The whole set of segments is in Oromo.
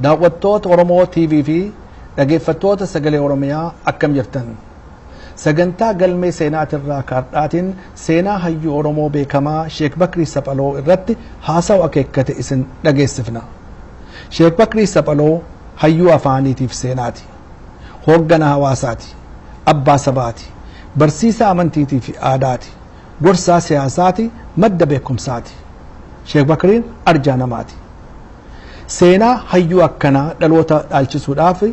daawwattoota Oromoo TV fi dhaggeeffattoota sagalee Oromiyaa akkam jirtan. Sagantaa galmee seenaatirraa kaardhaatiin seenaa hayyuu Oromoo beekamaa Sheek Bakrii Saphaloo irratti haasawa akeekkate isin dhageessifna. Sheek Bakrii Saphaloo hayyuu afaaniitiif seenaati. Hooggana hawaasaati. Abbaa sabaati. Barsiisaa amantiitii fi aadaati. Gorsaa siyaasaati. Madda beekumsaati. Sheek Bakriin arjaa namaati. Seenaa hayyuu akkanaa dhaloota dhaalchisuudhaaf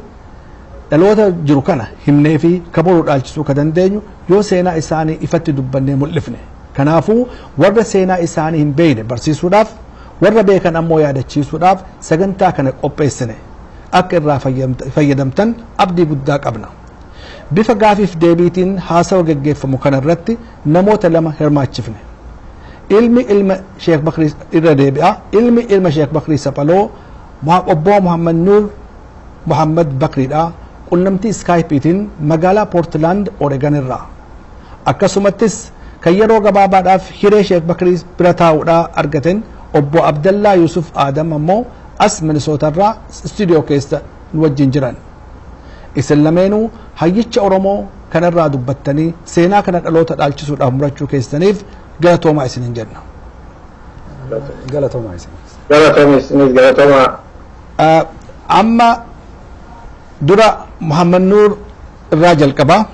dhaloota jiru kana himnee fi kabaruu dhaalchisuu ka dandeenyu yoo seenaa isaanii ifatti dubbannee mul'ifne. Kanaafuu warra seenaa isaanii hin beekne barsiisuudhaaf warra beekan ammoo yaadachiisuudhaaf sagantaa kana qopheessine akka irraa fayyadamtan abdii guddaa qabna. Bifa gaafiif deebiitiin haasawa geggeeffamu kana irratti namoota lama hirmaachifne. Ilmi ilma Sheek Bakrii irra deebi'a. Ilmi ilma Sheek Bakrii Saphaloo obbo Muhammad Nuur Muhammad Bakriidha. Qunnamtii Skypeetiin magaalaa Portland Oregon irraa. Akkasumattis kan yeroo gabaabaadhaaf hiree Sheek Bakrii bira taa'uudhaa argaten obbo Abdallaa Yusuf Adam ammoo as Minnesota irraa studio keessa nu wajjin jiran. Isin lameenuu hayyicha Oromoo kanarraa dubbattanii seenaa kana dhaloota dhaalchisuudhaaf murachuu keessaniif galatoomaa isinin jenna. Galatoomaa isin. Galatoomaa. Amma dura Muhammad Nuur irraa jalqabaa.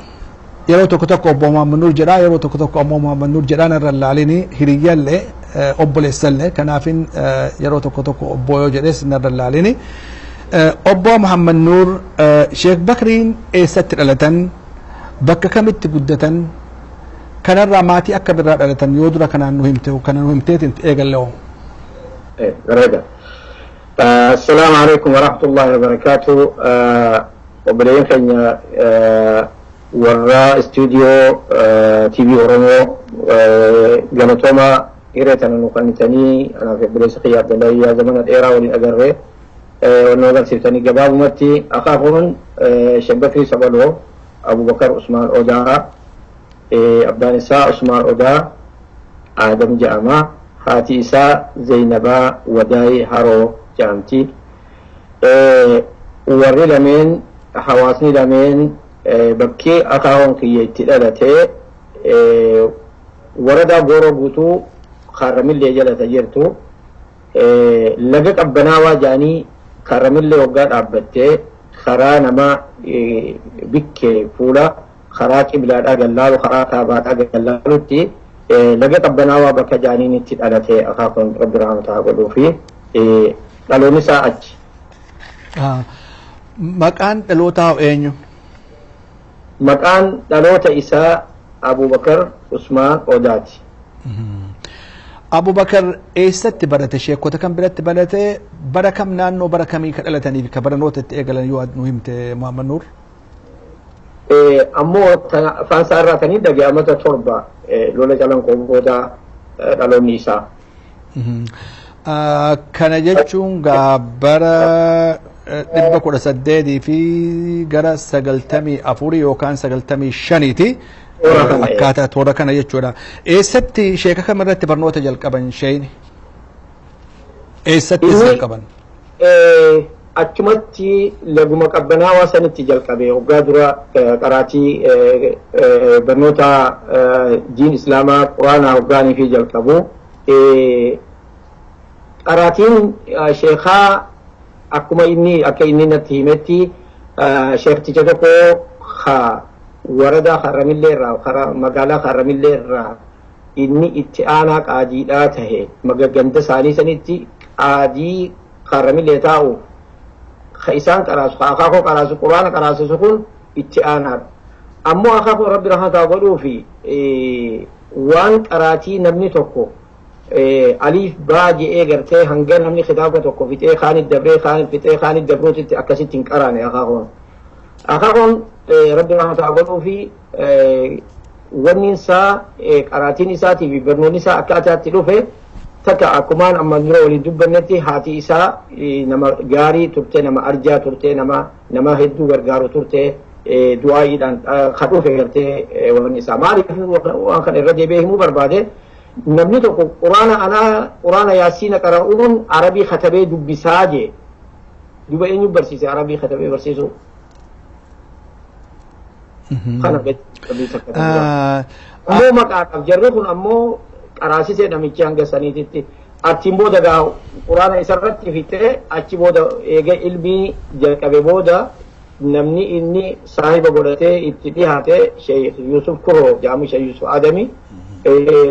Yeroo tokko tokko obbo Muhammad Nuur jedhaa, yeroo tokko tokko ammoo Muhammad Nuur jedhaan irra ilaalini hiriyyaallee obboleessallee kanaafin yeroo tokko tokko obbo yoo jedhes irra ilaalini. Obbo Muhammad Nuur Sheek Bakriin eessatti dhalatan, bakka kamitti guddatan, kanarraa maatii akka birraa dhalatan yoo dura kanaan nu himte kana nu himteetiin eegalle. السلام عليكم ورحمة الله وبركاته. وبدأين خلنا ورا استوديو تي في أورمو جانتوما إيرتنا نقنتني أنا في بريس خيار دلائي زمان الإيرا والأجرة ونوغل سيفتني جباب متي أخافون شيخ بكري سبلو أبو بكر عثمان أودا عبد النساء عثمان أودا آدم جامع هاتي إساء زينبا وداي هارو جامتي ورّي لمن حواسني لمن بكي أخاهم كي يتلالته وردا بورو بوتو خارمي اللي جلت جرتو لقك أبناوا جاني خارمي اللي وقات أبته خرا نما بك فولا خرا كبلاد أجلال وخرا كابات أجلال تي لقك أبناوا بك جاني نتلالته أخاهم رب رحمة الله فيه قالوا نساء مكان دلوتا وينيو مكان دلوتا إساء أبو بكر عثمان أوداتي أبو بكر إيست برت شيخ وتكم برت برت بركم نانو بركمي كالتني في كبرنوت تيجلن يواد مهمت محمد نور أمو فانسارتني دقي أمتا تربة لولا جلن قوبودا دلو نيسا kana jechuun gaabara 18 fi gara 94 yookaan 95ti akkaataa toora kana jechuudha. Eessatti sheeka kamirratti barnoota jalqaban sheeyni? Eessatti jalqaban? Achumatti laguma qabbanaawaa sanitti jalqabe waggaa dura qaraatii barnoota diin islaamaa quraanaa waggaanii fi jalqabu. قراتين شيخا أكما إني نتهمتي شيخ تجدكو خا وردا خرم اللي را خرا مقالا خرم اللي را إني اتعانا قاجيداته مقاقند ساني سنتي قاجي خرم اللي تاو خيسان قراسو أخاكو قراسو قرآن قراسو سكون اتعانا أمو أخاكو رب رحمة تاقلو في وان قراتي نبني توكو أليف باجي إيجرتي هنجر همني خطابة وكوفيتي خان الدبري خان الفتي خان الدبروت أكاسيت تنكراني أخاهم ربنا ما تعقلوا في وننسى قراتين ساتي في برنونسا أكاتات تلوفه تكا أكمان أما نرو ولدبنتي هاتي إسا نما جاري ترتي نما أرجا ترتي نما هدو غرغارو ترتي du'aayiidhaan kadhuufe gartee wanni isaa maaliif waan kana irra deebi'ee himuu barbaade namni tokko quraana yaasiina qara'uun arabii katabee dubbisaa jee duba eenyu barsiise arabii katabee barsiisuu kana ammoo maqaadhaaf jarri kun ammoo qaraasisee namichi hanga saniititti achiin booda gaa quraana isarratti fixee achi booda eega ilmii jalqabe booda namni inni saahiba godhatee itti dhihaate Sheikh Yusuf Kuro jedhamu Sheikh Yusuf Adami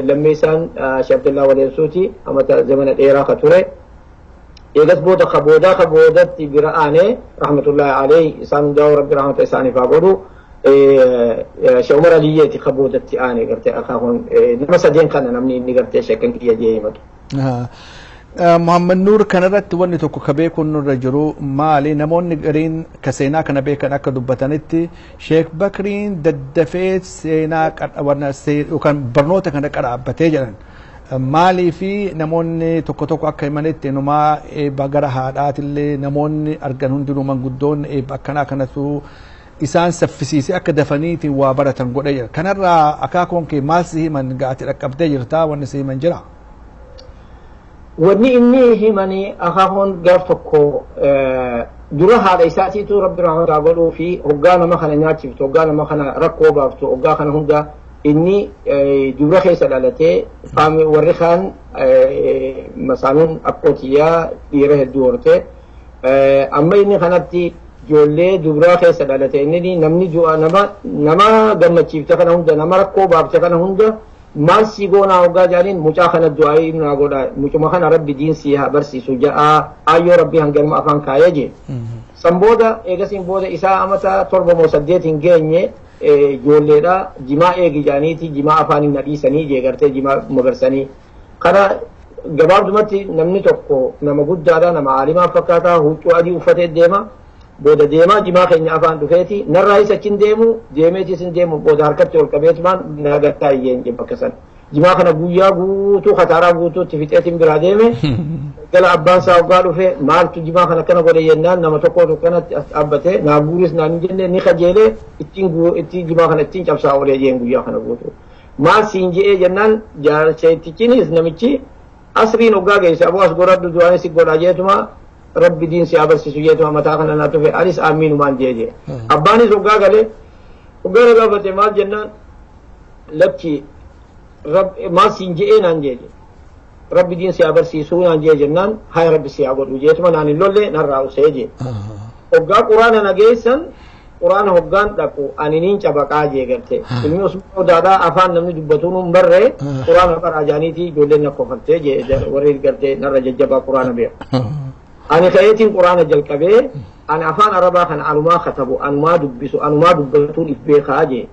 lammeessaan Sheikh Abdullah Waleessuuti amata zamana dheeraa ka ture eegas booda ka boodatti bira aanee rahmatullahi alayhi isaan hundaa rabbi rahmata isaaniif haa godhu Sheikh Umar Aliyyeeti ka boodatti aanee gartee akaakuun nama sadeen kana namni inni gartee sheekan kiyya jee himatu. Muhammad Nuur kanarratti wanni tokko ka beekuun nurra jiru maali namoonni gariin ka seenaa kana beekan akka dubbatanitti Sheekh Bakriin daddafee seenaa yookaan barnoota kana qaraabbatee jedhan maalii fi namoonni tokko akka himanitti numaa eebba gara haadhaatillee namoonni argan hundinuu manguddoonni eebba akkanaa kanatu isaan saffisiisee akka dafaniitiin waa baratan godhe jira kanarraa akaakuun kee maal si himan gaati dhaqqabdee jirtaa wanni si himan jira. Wanni inni himanii akaakuun gaaf tokko dura haadha isaatiitu rabbi rahmataa godhuu fi hoggaa nama kana nyaachiftu hoggaa nama kana rakkoo baaftu hoggaa kana hunda inni dubra keessa dhalatee warri kaan masaanuun akkootiyaa dhiira hedduu horte amma inni kanatti ijoollee dubraa keessa dhalate inni namni nama gammachiifte kana hunda nama rakkoo baafte kana hunda maal si goonaa hoggaa jaaniin mucaa kana du'aayii naa godha mucuma kana rabbi diinsii haa barsiisu jedhaa ayyoo rabbii hangalma afaan kaayee jee san booda eegasiin booda isaa amata 7 moo 8 hin geenye ijoolleedha jimaa eegi jaaniiti jimaa afaaniin nadhiisanii jee gartee jimaa magarsanii kana gabaabdumatti namni tokko nama guddaadha nama aalimaa fakkaataa huccuu adii uffatee deema booda deemaa jimaa keenya afaan dhufeeti narraa isa achiin deemu deemeetis hin deemu booda harkatti ol qabeetumaan naagattaa iyyeen je bakka san jimaa kana guyyaa guutuu kataaraa guutuutti fixeetiin biraa deeme gala abbaan isaa hoggaa dhufe maaltu jimaa kana akkana godhe jennaan nama tokkotu kanatti as dhaabbatee naa guuris naan hin jenne ni kajeelee ittiin jimaa kana ittiin cabsaa olee jeen guyyaa kana guutuu maal siin je'ee jennaan jaalcheettichinis namichi asriin hoggaa geesse aboo as godhadhu du'aanis si godhaa jeetuma rabbi diin si abarsiisu jeetuma mataa kana naa tufe anis aamiinumaan jee abbaanis hoggaa galee hoggaa gaafate maal jennaan lakki maal siin je'ee naan jee rabbi diin si abarsiisuu naan jee jennaan hay rabbi si godhu jeetuma naan hin lolle narraa usee jee hoggaa quraana nageessan quraana hoggaan dhaqu aniniin cabaqaa jee garte ilmi osmoo daadaa afaan namni dubbatuun hin barre quraana baraa jaaniitii ijoolleen na kofaltee jee warri garte narra jajjabaa quraana beeku ani ka'eetiin quraana jalqabee ani afaan arabaa kana anumaa katabu anumaa dubbisu anumaa dubbatuun if beekaa jee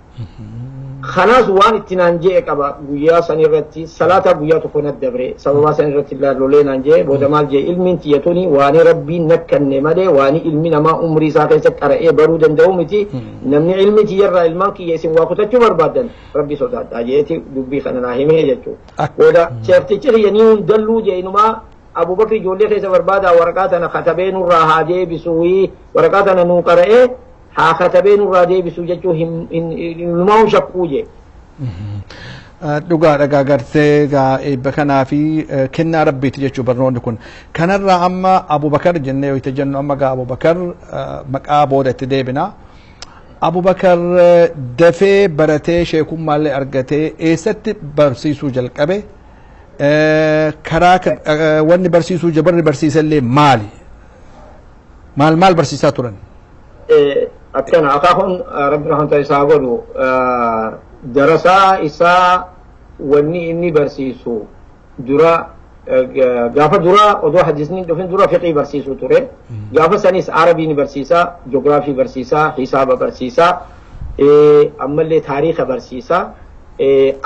kanaas waan itti naan jee qaba guyyaa san irratti salaata guyyaa tokko nat dabre sababaa san irratti laallolee naan jee booda maal jee ilmiin tiyyatuni waani rabbiin nakkanne malee waani ilmi namaa umrii isaa keessatti qara'ee baruu danda'u miti namni ilmi tiyyarraa ilmaan kiyya isin waa kutachuu barbaadan rabbi sodaadhaa jeeti dubbii kana naa himee jechuudha booda sheeftichi kiyyanii hundalluu jee inumaa abubakri ijoollee keessa barbaadaa waraqaa tana katabee nurraa haa deebisuu waraqaa tana nuu qara'ee haa katabee nurraa deebisuu jechuu ilmaa'u shakkuu jee. Dhugaa dhagaa gartee eebba kanaa fi kennaa rabbiiti jechuu barnoonni kun kanarraa amma Abubakar jennee yoo itti jennu amma gaa Abubakar maqaa booda itti deebina. Abubakar dafee baratee sheekummaallee argatee eessatti barsiisuu jalqabe karaa wanni barsiisuu jabarri barsiisallee maali? Maal barsiisaa turan? akkana akaakuun rabbi rahmata isaa godhu darasaa isaa wanni inni barsiisu dura gaafa dura odoo hadisni dhufin dura fiqii barsiisu ture gaafa sanis arabii barsiisaa ji'oogiraafii barsiisaa hisaaba barsiisaa ammallee taariika barsiisaa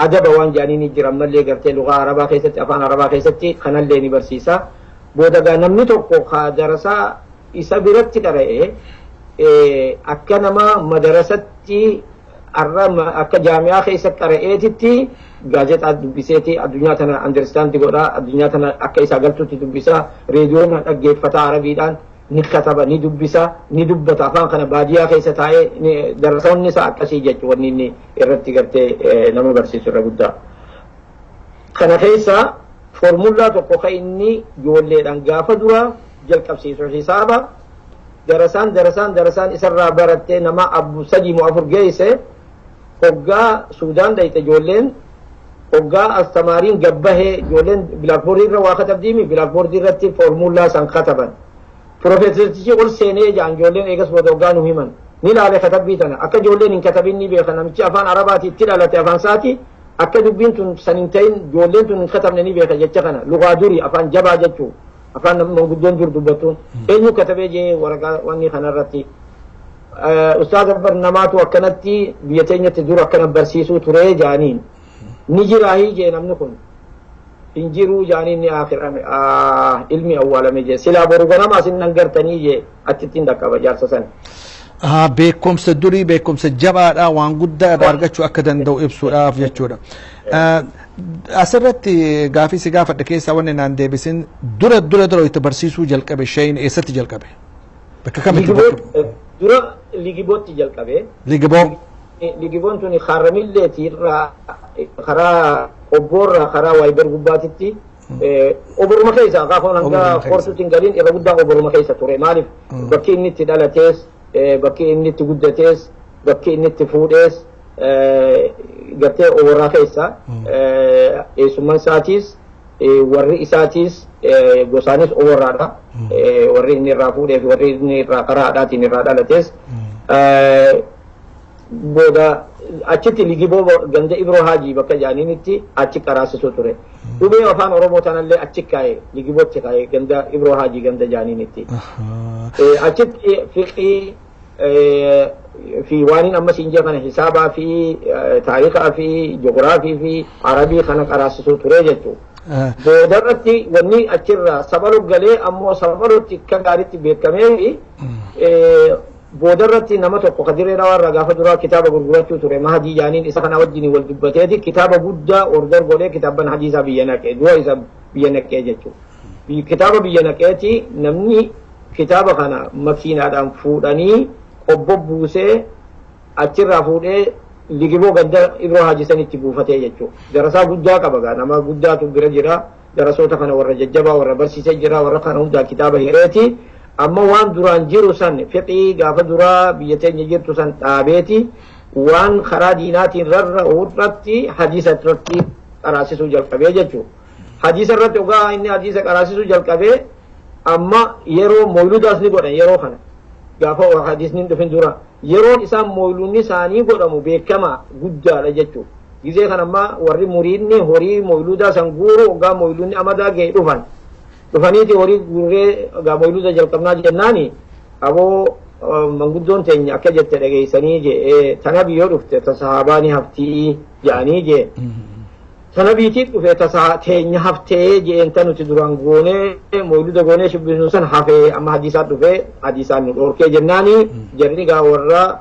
adaba waan jaaniin jira ammallee gartee lugaa arabaa keessatti afaan arabaa keessatti kanallee ni barsiisaa booda namni tokko darasaa isa biratti qara'ee akka nama madarasatti akka jaami'aa keessatti qara'eetitti gaazexaa dubbiseeti addunyaa tana understand godhaa addunyaa tana akka isaa galtutti dubbisaa reediyoon dhaggeeffataa arabiidhaan نكتب ندبسا ندبت أفان كان باديا كيسة تاي درسون نساء كسي جت ونيني إرتقرت نمو برسيس الرجودة كان كيسة فورمولا تقوى إني جولي رنجافة دوا جل كبسيس الحسابة درسان إسرى برتة نما أبو سجي مؤفر جيسة وقا سودان دايت جولين وقا التمارين جبهه جولين بلاكبورد رواخة تبديمي بلاكبورد رتي فورمولا سنكتبا بروفيسور تيجي قول سيني جان جولين إيجاس بدوغان مهمان نيل على كتب بيتنا أكا جولين إن كتبيني بيخنا متى أفان عرباتي تلا لا تفان ساتي أكا دبين تون سنتين جولين تون كتبني بيخنا جتكنا لغة دوري أفان جبا جتو أفان موجودون جور دبتون إنه كتبه جي ورقة واني خنا رتي أستاذ برنامات وكنتي بيتين تدور أكنا برسيسو تري جانين نيجي راهي جي نمنكن injiru jaaniin ni akhir ilmi awwala meje sila boru ganama sin nangartanii je atittin dakaba jaarsa san beekumsa durii beekumsa jabaadha waan guddaa irraa argachuu akka danda'u ibsuudhaaf jechuudha. Asirratti gaafii si gaafadhe keessaa wanni naan deebisin dura itti barsiisuu jalqabe shayin eessatti jalqabe? Bakka kamitti dura ligibootti jalqabe. Ligiboon tuni kharamilleeti irraa karaa obboorraa karaa waayibar gubbaatitti oboruma keessa gaafa hanga forsuutiin galiin irra guddaa oboruma keessa ture maaliif bakki inni itti dhalatees bakki inni itti guddatees bakki inni itti fuudhees gartee oboraa keessa eessummaan isaatiis warri isaatiis gosaanis oboraadha warri inni irraa fuudhee fi warri inni irraa karaa haadhaatiin irraa dhalatees booda achitti ligiboo ganda Ibro Haji bakka jaaniinitti achi qaraasisu ture. Dhubee afaan Oromoo tanallee achi kaa'e ligibootti kaa'e ganda Ibro Haji ganda jaaniinitti. Achitti fiqii fi waaniin amma siin jee kana hisaabaa fi taarikaa fi ji'oogiraafii fi arabii kana qaraasisu ture jechuudha. Boodarratti wanni achirraa sabalu galee ammoo sabalutti akka gaariitti beekamee boodarratti nama tokko kadireedha warra gaafa duraa kitaaba gurgurachuu ture mahadii jaaniin isa kana wajjin wal dubbateeti kitaaba guddaa ordor godhee kitaaban hadiisaa biyya naqee du'a isa biyya naqee jechuudha. Kitaaba biyya naqeeti namni kitaaba kana makiinaadhaan fuudhanii obbo buusee achirraa fuudhee ligiboo ganda Ibro Haji sanitti buufatee jechuudha. Darasaa guddaa qaba gaa nama guddaatu bira jira darasoota kana warra jajjabaa warra barsiisee jira warra kana hundaa kitaaba hireeti. Amma waan duraan jiru san fiqii gaafa duraa biyya teenya jirtu san dhaabeeti waan karaa diinaatiin irratti hadiisa irratti qaraasisuu jalqabee jechuudha. Hadiisa irratti ogaa inni hadiisa qaraasisuu jalqabee amma yeroo moyluudaas ni godhan yeroo kana gaafa hadiisni dhufin dura yeroon isaan moyluunni isaanii godhamu beekama guddaadha jechuudha. Gizee kan amma warri muriidni horii moyluudaa san guuru ogaa moyluunni amadaa ga'e dhufan. Dhufaniiti horii gurree moyluuda jalqabnaa jennaani aboo manguddoon teenya akka jette dhageessanii jee tana biyyoo dhufte ta sahabaani haftii jedhanii jee tana biitiit dhufe ta teenya haftee jeen ta nuti duraan goonee moyluuda goonee shibbisnu san hafee amma hadiisaat dhufe hadiisaan nu dhoorkee jennaani jarri gaa warra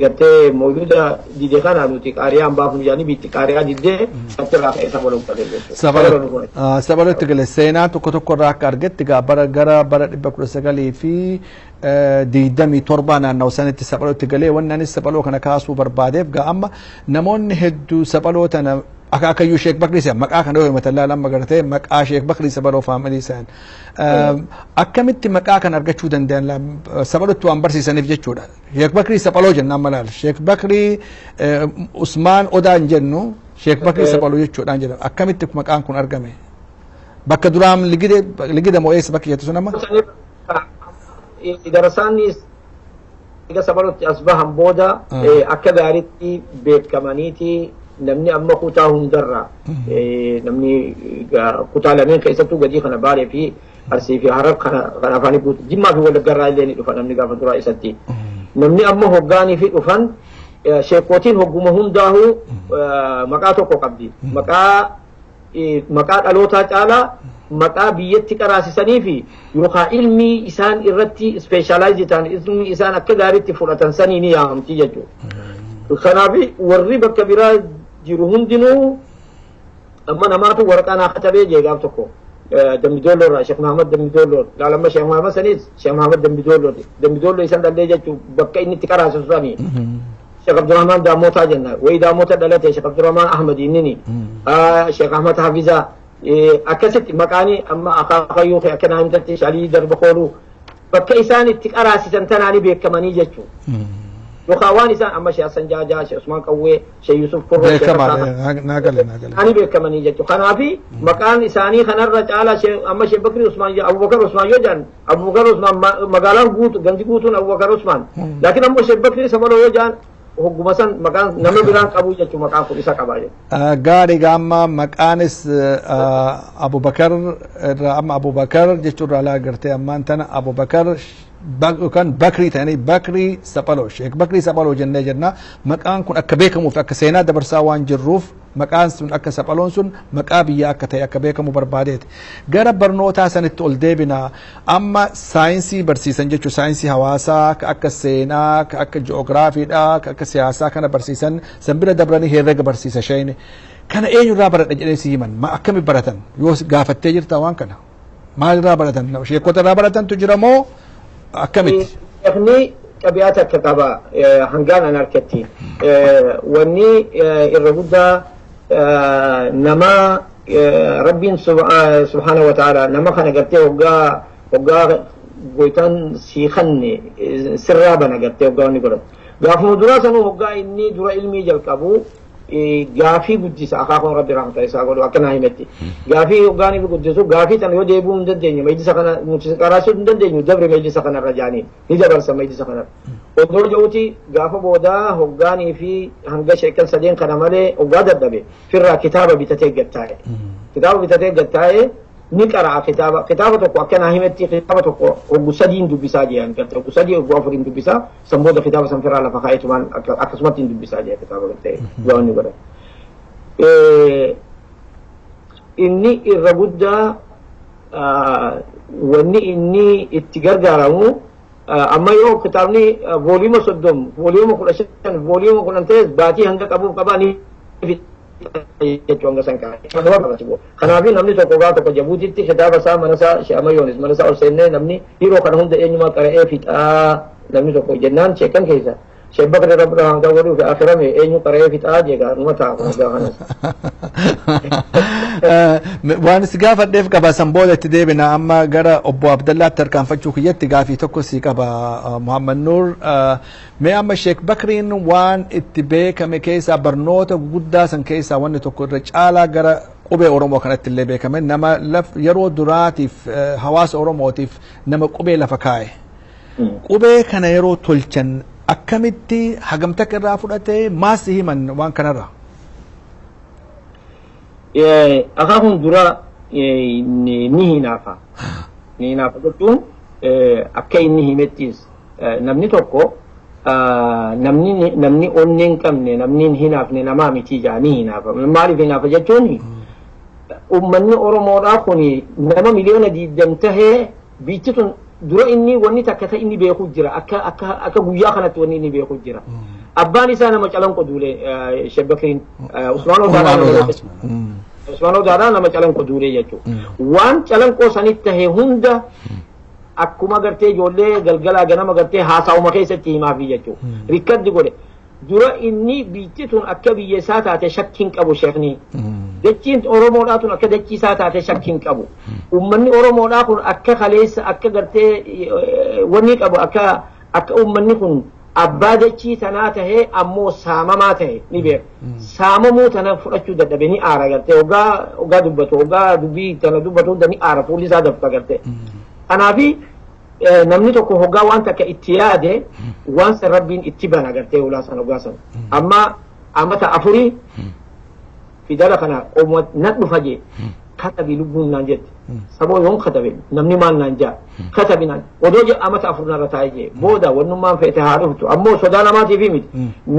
gartee moyluuda dide kana nuti qaariyaan baafnu jedhanii biitti qaariyaa diddee achirraa ka'ee sabaluu qabee jechuudha. Sabaluutti gale seenaa tokko irraa akka argetti gara bara 1927 naannoo sanitti sabaluutti galee wanni anis sabaloo kana kaasuu barbaadeef gaa amma namoonni hedduu sabaloo tana akaakayyuu Sheek Bakrii san maqaa kana yoo himatan laalan magartee maqaa Sheek Bakrii sabaloo faamilii san akkamitti maqaa kana argachuu danda'an sabalutti waan barsiisaniif jechuudha. Sheek Bakrii sabaloo jennaan malaal Sheek Bakrii Usmaan Odaan jennu Sheek Bakrii sabaloo jechuudhaan jedhama akkamitti maqaan kun argame bakka duraan ligida moo eessa bakki jettu sun amma darasaanis egaa sabalootti as bahan booda akka gaariitti beekamaniiti namni amma kutaa hundarraa namni kutaa lameen keessattuu gadii kana baalee fi arsii fi harar kana afaanii guutu jimmaa fi wallaggarraa illee ni dhufa namni gaafa duraa isatti namni amma hoggaanii fi dhufan sheekootiin hogguma hundaahu maqaa tokko qabdi maqaa dhalootaa caalaa maqaa biyyatti qaraasisanii fi yookaan ilmi isaan irratti ispeeshaalaayizi ta'an ilmi isaan akka gaariitti fudhatan sanii ni yaamamti jechuudha. Kanaaf warri bakka biraa jiru hundinuu amma namaatu waraqaa naa katabee jee gaaf tokko دمدولو شيخ محمد دمدولو لا لما شيخ محمد سنيد شيخ محمد دمدولو يسند اللي جاتو بكا إني تكرا سوساني شيخ عبد الرحمن داموتا جنة وإذا موتا دلته شيخ عبد الرحمن أحمد إنني شيخ أحمد حفيظة أكست مكاني أما أخاك يوخي أكنا همتتش علي درب خولو بكا إساني تكرا سنتناني بيك كماني جاتو وخواني سان أما شيخ سنجاجا شيخ عثمان قوي شيخ يوسف فرو شيخ ناقل أنا بيك كماني جاتو خنافي مكان إساني خنرج على شيخ أما شيخ بكر عثمان أبو بكر عثمان يجان أبو بكر عثمان مقالان قوت غنجي قوتون أبو بكر عثمان لكن أما شيخ بكر سمالو يجان hukumasan makan nama bilang kabu je cuma kamu bisa kabar je. Gari gamma makanis Abu Bakar amma Abu Bakar je curala gerte amman tana Abu Bakar kan Bakri tani Bakri Sapalo Sheikh Bakri Sapalo jenne jenna makan kun akka bekamu fi akka seenaa dabarsaawwan jirruuf maqaan sun akka Sapaloon sun maqaa biyya akka ta'e akka beekamu barbaadeeti. Gara barnootaa sanitti ol deebina amma saayinsii barsiisan jechuun saayinsii hawaasaa akka seenaa akka ji'oogiraafiidha akka siyaasaa kana barsiisan san bira dabranii herrega barsiisa shayne kana eenyurraa baradha jedhee si himan ma akkami baratan yoo gaafattee jirta waan kana maalirraa baratan sheekotarraa baratantu jira moo akkamiti? Ifni qabiyaata akka qaba hangaan an harkatti wanni irra guddaa nama rabbiin subhaanahu wa ta'ala nama kana gartee hoggaa goytaan siiqanne sirraa bana gartee hoggaa wanni godhatu gaafuma duraa sanuu hoggaa inni dura ilmii jalqabu gaafii guddisa akaakuun rabbi rahmata isaa godhu akkanaa himetti gaafii hoggaan inni guddisu gaafii tan yoo deebuu hin dandeenyu majlisa kana nuti qaraasuu hin dandeenyu dabre majlisa kanarra jaaniin ni dabarsa majlisa kanarra odoo ja'uti gaafa boodaa hoggaanii fi hanga sheekan sadeen kana malee hoggaa dadhabe firraa kitaaba bitatee gattaa'e ni qara'a kitaaba tokko akkanaa himetti kitaaba tokko hoggu sadiin dubbisaa jean gatte hoggu sadii hoggu afuriin dubbisaa san booda kitaaba san firraa lafa kaa'etumaan akkasumatti hin dubbisaa jee kitaaba gattee gawanni godha inni irra guddaa wanni inni itti gargaaramu amma yoo kitaabni vooliima 30 vooliima 15 vooliima 10 ta'es baatii hanga qabuuf qabaanii jechuun san kanaafi namni tokko gaa tokko jabuutitti kitaaba isaa mana isaa shaamayoonis mana isaa ol seennee namni yeroo kana hunda eenyumaa qara'ee fixaa namni tokko jennaan sheekan keessa sheebba kana rabbi hanga godhuu fi akirame eenyu qara'ee fixaa jeegaa numa taa'u gaa kanas. Waan si gaafadheef qaba san booda itti deebina amma gara obbo Abdallaatti tarkaanfachuu kiyyatti gaafii tokko si qaba Muhammad Nuur mee amma Sheek Bakriin waan itti beekame keessaa barnoota guddaa san keessaa wanni tokko irra caalaa gara qubee Oromoo kanatti illee beekame nama yeroo duraatiif hawaasa Oromootiif nama qubee lafa kaa'e qubee kana yeroo tolchan akkamitti hagamtak irraa fudhatee maasi himan waan kanarra? Akaakun dura ni hinaafa jechuun akka inni himettis namni tokko namni onneen qabne namni hin hinaafne namaa miti jaa ni hinaafa maaliif hinaafa jechuun ummanni Oromoodhaa kun nama miliyoona 20 tahee biitti tun dura inni wanni takka ta inni beeku jira akka guyyaa kanatti wanni inni beeku jira abbaan isaa nama calanqo duule Sheek Bakriin Usmaan Odaadhaa nama calanqo duule jechuudha waan calanqoo sanitti tahee hunda akkuma gartee ijoollee galgalaa ganama gartee haasa'uma keessatti himaafi jechuudha rikkaddi godhe dura inni biitti tun akka biyya isaa taate shakkiin qabu sheekni dachiin Oromoodhaa tun akka dachii isaa taate shakkiin qabu ummanni Oromoodhaa kun akka kaleessa akka gartee wanni qabu akka ummanni kun abbaa dachii tanaa tahee ammoo saamamaa tahe ni beeku saamamuu tana fudhachuu dadhabe ni aara gartee ogaa dubbatu ogaa dubbii tana dubbatu hunda ni aara fuulli isaa dafqa gartee kanaafi namni tokko hoggaa waan takka itti yaade waan san rabbiin itti bana gartee ulaa san hoggaa san amma amata afurii fidala kana nan dhufa jee katabi lubbuun naan jetti saboo yoon katabe namni maal naan jaa katabi naan odoo je amata afur narra taa'e jee booda wannummaan feete haa dhuftu ammoo sodaa namaatiif miti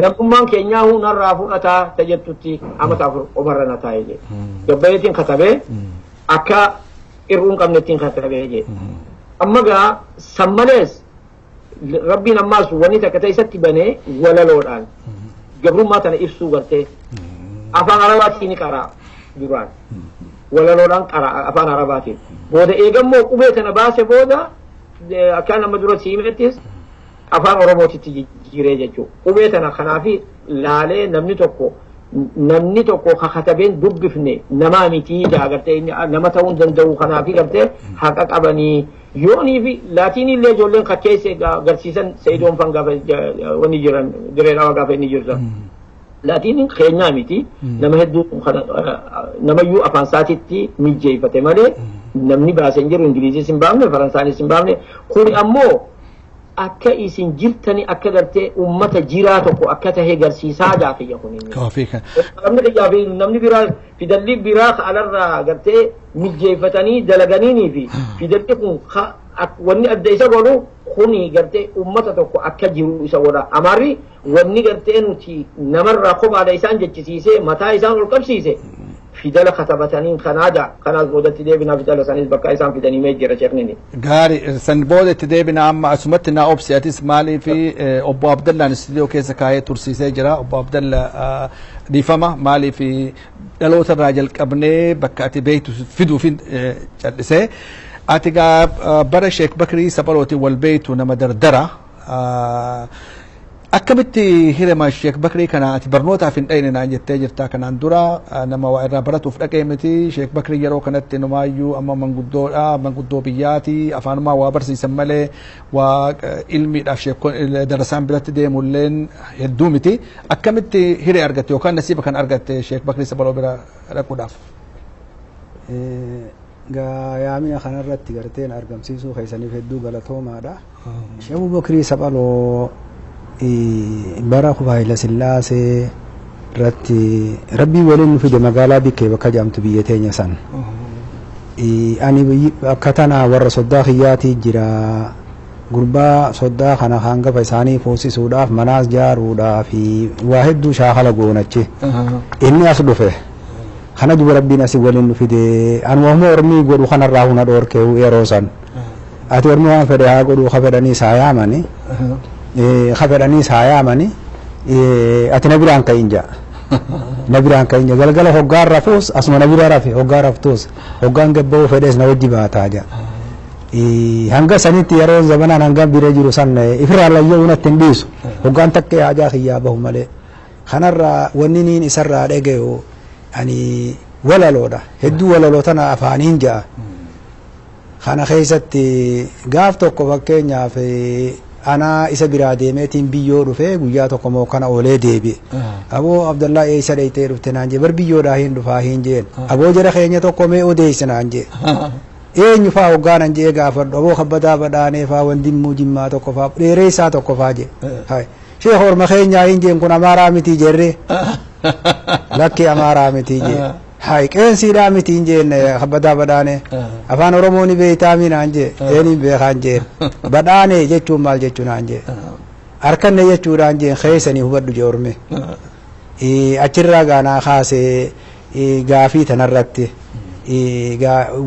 namummaan keenyaa huu narraa fudhataa ta jettutti amata afur omarra na taa'e jee gabbayeetiin katabee akka irruun qabnettiin katabee jee amma gaa sammalees rabbiin ammaas wanni takka ta'isatti banee walaloodhaan gabrummaa tana ibsuu gartee afaan arabaatiin qaraa duraan ولا لولان قرأ أفان عرباتي بودا إيجمو قبيتنا باسه بودا كان مدرسة سيمتيس أفان أوروموتي تجيري جيجو قبيتنا خنافي لالي namni tokko kakatabeen dubbifne nama miti jaagartee nama ta'uun danda'u kanaafi gartee haqa qabanii yoonii fi laatiin illee ijoolleen kakkeesse agarsiisan Sa'idoon fan gaafa wanni jiran direedhawa gaafa inni jirta laatiin keenyaa miti nama hedduu namayyuu afaan isaatitti mijeeffate malee namni baasee hin jiru Ingiliizis hin baafne Faransaanis hin baafne kuni ammoo akka isin jirtani akka gartee ummata jiraa tokko akka tahee garsiisaa jaafiyya kunin kaafiika namni biraa fidalli biraa alarraa gartee mijeeffatanii dalaganiinii fi fidalli kun wanni adda isa godhu kuni gartee ummata tokko akka jiru isa godha amarri wanni gartee nuti namarraa kophaadha isaan jechisiisee mataa isaan ol qabsiise fidala katabataniin kanaaja kanaas boodatti deebinaa fidala sanis bakka isaan fidanii mee jira sheeknini gaari san boodatti deebinaa amma asumatti naa obsi atis maalii fi obbo Abdallaan istiidiyoo keessa kaayee tursiisee jira obbo Abdalla dhiifama maalii fi dhaloota irraa jalqabnee bakka ati beektu fiduufin callisee ati gaa bara Sheek Bakrii Saphalootiin wal beektu nama dardara akkamitti hirama Sheek Bakrii kana ati barnootaaf hin dhayne naan jettee jirta kanaan dura nama waa irraa baratuuf dhaqee miti Sheek Bakrii yeroo kanatti numaayyuu amma manguddoodha manguddoo biyyaati afaanumaa waa barsiisan malee waa ilmiidhaaf darasaan biratti deemulleen hedduu miti akkamitti hiree argatte yookaan nasiiba kan argatte Sheek Bakrii Saphaloo bira dhaquudhaaf yaamina kanarratti garteen argamsiisuu keessaniif hedduu galatoomaadha Sheek Bakrii Saphaloo bara Haayila Sillaasee irratti rabbii waliin fide magaalaa bikkee bakka jedhamtu biyya teenya san ani akka tana warra soddaa kiyyaatii jira gurbaa soddaa kana hangafa isaanii foosisuudhaaf manaas jaaruudhaaf waa hedduu shaakala goonachi inni as dhufe kana duba rabbiin asii waliin fide an waammoo ormii godhu kanarraa huna dhoorkee yeroo san ati ormii waan fedhe haa godhuu ka fedhanii isaa yaamani خبرني سايامني ati nabiraan ka'inja nabiraan ka'inja galgala hoggaan rafuus asuma nabira rafi hoggaan raftuus hoggaan gabba'uu fedhees na wajji baataa ja hanga sanitti yeroo zamanaan hanga bira jiru san ifirraa layyoo unatti hin dhiisu hoggaan takkee haajaa kiyyaa bahu malee kanarraa wanni niin isarraa dhagayu ani walaloodha hedduu walaloo tana afaaniin ja'a kana keessatti gaaf tokko fakkeenyaaf ana isa biraa deemeetiin biyyoo dhufee guyyaa tokko moo kana oolee deebi'e aboo Abdallaa eessa dhaytee dhufte naan jee bar biyyoodhaa hin dhufaa hin jeen aboo jara keenya tokko mee odeeyse naan jee eenyu faa hoggaanan jee gaafadhu aboo kabbadaa badhaanee faa wandimmuu jimmaa tokko faa dheereessaa tokko faa jee sheekh orma keenyaa hin jeen kun amaaraa mitii jerree lakki amaaraa mitii jee hai qeensiidhaa miti hin jeen kabbadaa badhaane afaan oromooni beeytaa minaan jee eeniin beekaan jeen badhaane jechuun maal jechuun aan jee harkanne jechuudhaan jeen keessanii hubadhu jee orme achirraa gaanaa kaasee gaafii tanarratti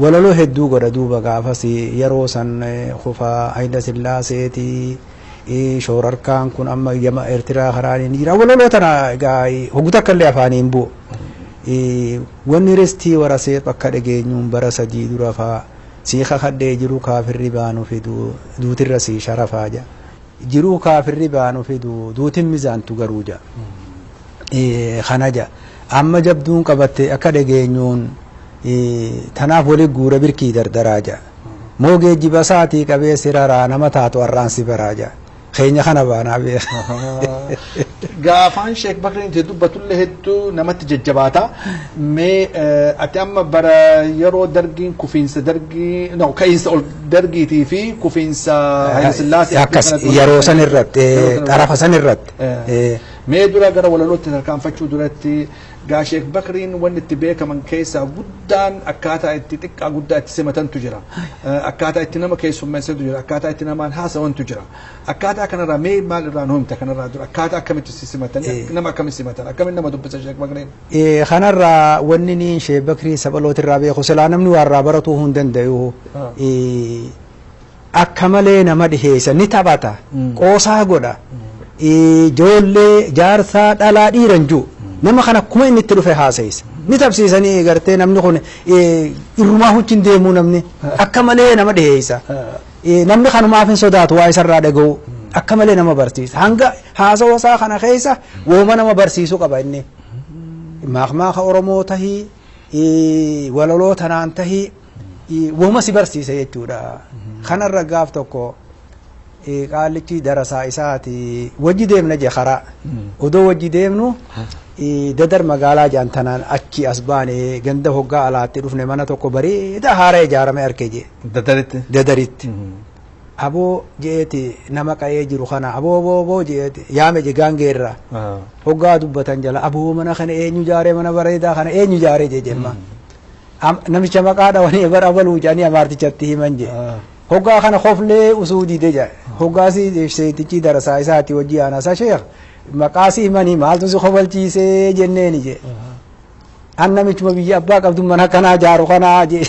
walaloo hedduu godha duuba gaafas yeroo san kufaa Haayila Sillaaseeti shoorarkaan kun amma yama Eertiraa karaaniin jira walaloo tana hogguta akkallee afaaniin bu'u wanni restii warasee bakka dhageenyuun bara sadii dura faa sii kakadhee jiru kaafirri baanu fidu duutirra sii sharafaa ja jiru kaafirri baanu fidu duutin mizaantu garuu ja kana ja amma jabduun qabatte akka dhageenyuun tanaaf wali guura birkii dardaraa ja moo geejjiba saatii qabee siraraa nama taatu arraansi baraa ja keenya kana baanaa beeka gaafaan Sheek Bakriin itti dubbatullee hedduu namatti jajjabaata mee ati amma bara yeroo dargiin kufiinsa dargii no ka'iinsa ol dargiitii fi kufiinsa Haayila Sillaasee akkas yeroo san irratti xarafa san irratti mee dura gara walalootti tarkaanfachuu duratti gaa Sheek Bakriin wanni itti beekaman keessaa guddaan akkaataa itti xiqqaa guddaa itti simatantu jira akkaataa itti nama keessummeessantu jira akkaataa itti namaan haasawantu jira akkaataa kanarraa mee maal irraa nu himta kanarraa dura akkaataa akkamitti simatan nama akkamitti simatan akkamitti nama dubbisa Sheek Bakriin kanarraa wanni niin Sheek Bakrii Saphalootirraa beeku silaa namni waarraa baratuu hin danda'u akka malee nama dhiheessa ni taphata qoosaa godha ijoollee jaarsaa dhalaa dhiiran jiru nama kana kuma inni itti dhufe haasa'isa نتبسيسني قرتي نمني خون إرما هو تندمو نمني أكمله نما دهيسا نمني خانو ما فين صدات واي سر دغو أكمله نما برسيس هنگا هذا وسا خنا خيسا وما نما برسيسو قبا ما أورمو تهي ولولو تنان تهي وما سيبرسيسا يجودا خنا الرقاف توكو قال لك درس إساتي وجي ديمنا جخرا ودو وجي ديمنو ددر مقالا جانتنان أكي أسباني جنده هقا على تروفنا منا توكو بري ده هاري جارم أركيجي ددرت أبو جيتي نمك أيجي روخنا أبو جيتي يامي جيغان غيرا هقا دبتان جلا أبو منا خن أي جاري منا بري دا خن أي جاري جيما نمشي مقادا وني بر أولو جاني أمارتي چتي منجي هقا خن خوفلي أسودي دجا هقا سي سيتي درسا إساتي وجي أنا سا شيخ مقاسي ماني مال تو خوبل چیسے جننے نجے أنا مش مبي أباك عبد المنا كنا جارو خنا جي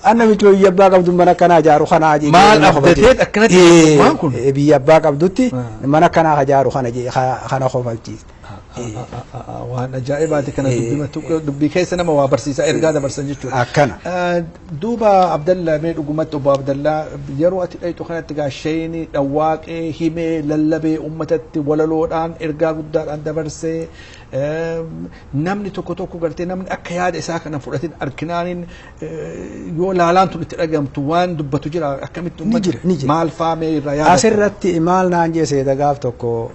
أنا مش مبي أباك عبد المنا كنا جارو خنا جي مال أبديت أكنت ما كون بي أباك عبدتي منا كنا جارو خنا جي خنا خوفل چیس وانا جائباتي كانت دبي كيس انا ما برسيسا ارغادا برسنجتو اكنا دوبا عبد الله ميد قمت ابو عبد الله يروت ايتو خنت غاشيني دواقي هيمي للبي امتت وللودان ارغا غدار اند برسي نمني توكو توكو غرتي نمني اكياد اساكنا فرتين اركنان يو لالانتو بترغمتو وان دبتو جرا اكمت نجر مال فامي رياض اسرت مال نانجي سيدا توكو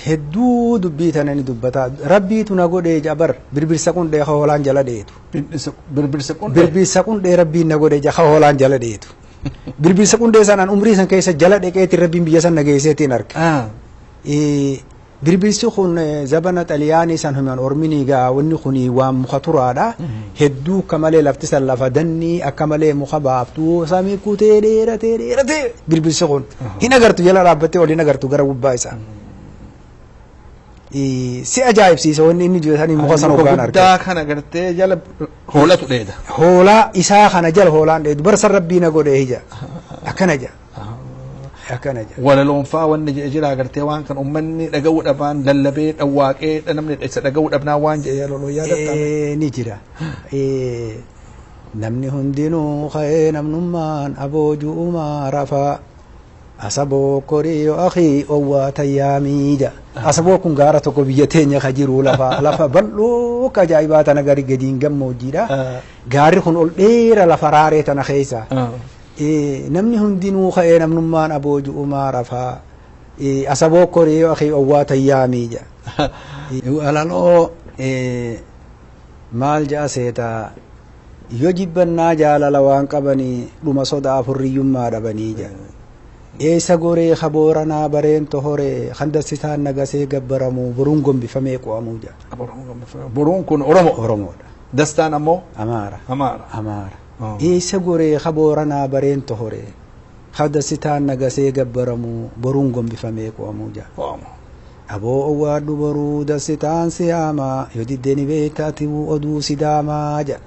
hedduu dubbii tanani dubbata rabbiitu na godhe jabar birbirsa kun dee hoolaan jala dheetu birbirsa kun dee rabbiin na godhe ja hoolaan jala dheetu birbirsa kun dee sanan umrii san keessa jala dheqeeti rabbiin biyya san nageesseetiin arga birbirsi kun zabana xaliyaanii san human orminii gaa wanni kuni waan muka turaadha hedduu kamalee lafti san lafa dannii akka malee muka baaftuu samii kutee dheeratee birbirsi kun hin agartu jala dhaabbattee ol hin agartu gara gubbaa isaa si ajaa'ibsiisa wanni inni jiru muka sana hoggaan argate. Guddaa kana gartee jala hoolatu dheeda. Hoolaa isaa kana jala hoolaan dheedu barsan rabbii na godhe hija akkana jira. Akkana jira. Walaloonfaa wanni jira gartee waan kan uummanni dhaga'uu dhabaan lallabee dhawwaaqee namni isa dhaga'uu dhabnaa waan jedhee yalaloo yaadatta. Ni jira. Namni hundinuu ka'ee namnummaan aboojuumaa rafaa. Asaboo koriyo akhi owwa tayyaamiija asaboo kun gaara tokko biyya teenya ka jiru lafa bal'oo ka ajaa'ibaa tana gari gadiin gammoojjiidha gaarri kun ol dheera lafa raaree tana keessa namni hundinuu ka'ee namnummaan abooju'umaa rafaa asaboo koriyo akhi owwa tayyaamiija alaloo maal ja'a seetaa yoo jibbannaa jaalala waan qabanii dhuma sodaa furriyyummaa dhabanii jaa eessa goree kabooranaa bareen tohoree handasitaan nagasee gabbaramu boruun gombifamee qo'amuu jaa boruun kun oromoodha dastaan ammoo amaara eessa goree kabooranaa bareen tohoree handasitaan nagasee gabbaramu boruun gombifamee qo'amuu jaa aboo owwaadhu boruu dasitaan siyaamaa yoo diddeeni beektaati oduu sidaamaa jaa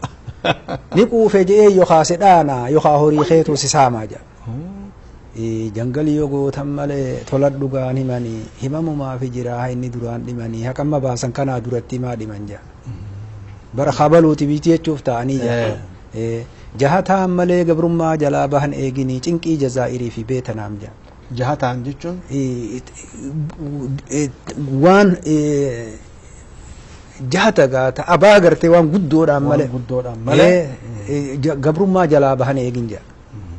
ni quufe je'ee yookaa sedhaanaa yookaa horii keetuu sisaamaa jaa jangali yoo gootan malee tola dhugaan himanii himamumaa fi jiraa inni duraan dhimanii hakamma baasan kanaa duratti himaa dhiman jaa bara kabaluuti biitii jechuuf ta'anii jahataan malee gabrummaa jalaa bahan eeginii cinqii jazaa'irii fi beetanaam jaa jahataan jechuun waan jahata gaata abaa agartee waan guddoodhaan malee gabrummaa jalaa bahan eegin jaa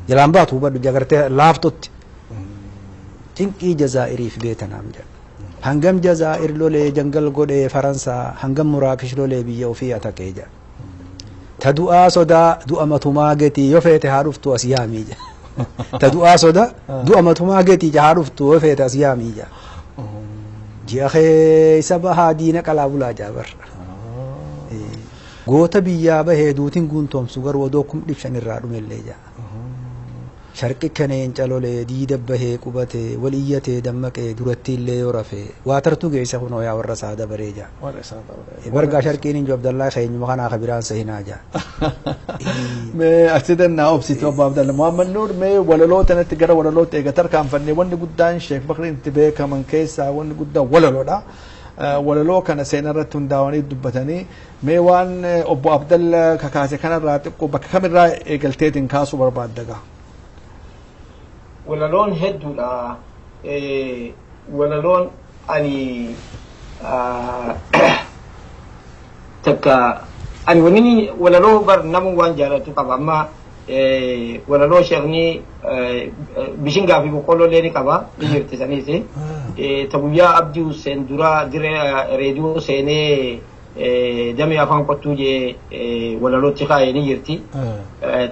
jalaan baatu hubadhu jagartee laaftotti cinqii jazaa'iriif beetanaam jedha hangam jazaa'ir lolee jangal godhee faransaa hangam muraakish lolee biyya ofii atakee jedha ta du'aa sodaa du'a matumaa getii yoo feete haa dhuftu as yaamii jedha ta du'aa sodaa du'a matumaa getii haa dhuftu yoo feete as yaamii jedha ji'a keessa bahaa diina qalaa bulaa jaabarra goota biyyaa bahee duutiin guuntoomsu garuu odoo kum dhibshan irraa dhumellee jedha sharqi kaneen calolee diida bahee qubatee waliyyatee dammaqee duratti illee yoo rafee waa tartuu geessa kunoo yaa warra isaa dabaree jaa bargaa sharqiin injo abdallaa keenyuma kanaa kabiraan sahinaa jaa mee asidan naa obsitu obbo Abdalla Muhammad Nuur mee walaloo tanatti gara walalootti eega tarkaanfannee wanni guddaan Sheek Bakriin itti beekaman keessaa wanni guddaan walaloodha. Walaloo kana seenaa irratti hundaa'anii dubbatanii mee waan obbo Abdalla kakaase kanarraa xiqqoo bakka kamirraa eegalteetiin kaasuu barbaaddaga. Walaloon hedduudha. Walaloon ani takka ani wanni walaloo bar namu waan jaalatu qaba amma walaloo sheekni bishingaa fi boqqolloo illee ni qaba ni jirti saniisi tabuyyaa Abdii Hussein dura dire reediyoo seenee damee afaan qottuu jee walalootti kaa'ee ni jirti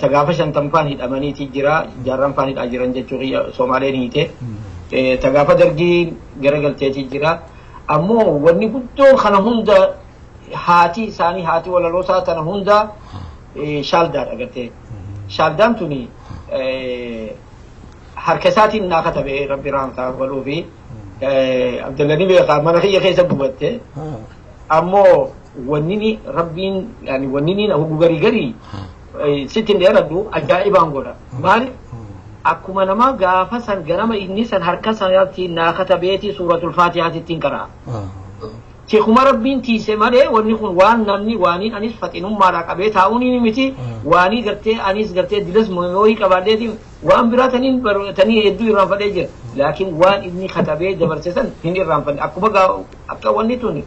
tagaafa shantamfaan hidhamaniiti jira jaarranfaan hidhaa jiran jechuu Somaaleen hiite tagaafa dargii garagalteeti jira ammoo wanni guddoo kana hunda haati isaanii haati walaloo isaa tana hunda shaaldaadha agartee shaaldaan tuni harka isaatiin naa katabe rabbi raamtaa waluu fi Abdallani beekaa mana kiyya keessa gubatte ammoo wannini rabbiin yani wannini na hugu garii sittin dheeradhu ajaa'ibaan godha maali akkuma nama gaafa san ganama inni san harka sanatti naa katabeeti suuratul faatihaatittiin qaraa Sheekuma rabbiin tiise malee wanni kun waan namni waaniin anis faxinummaadhaa qabee taa'uun miti waanii gartee anis gartee dilas mooyii qabaadheetiin waan biraa tanii hedduu irraanfadhee jira laakiin waan inni katabee dabarse san hin irraanfadhe akkuma akka wanni tun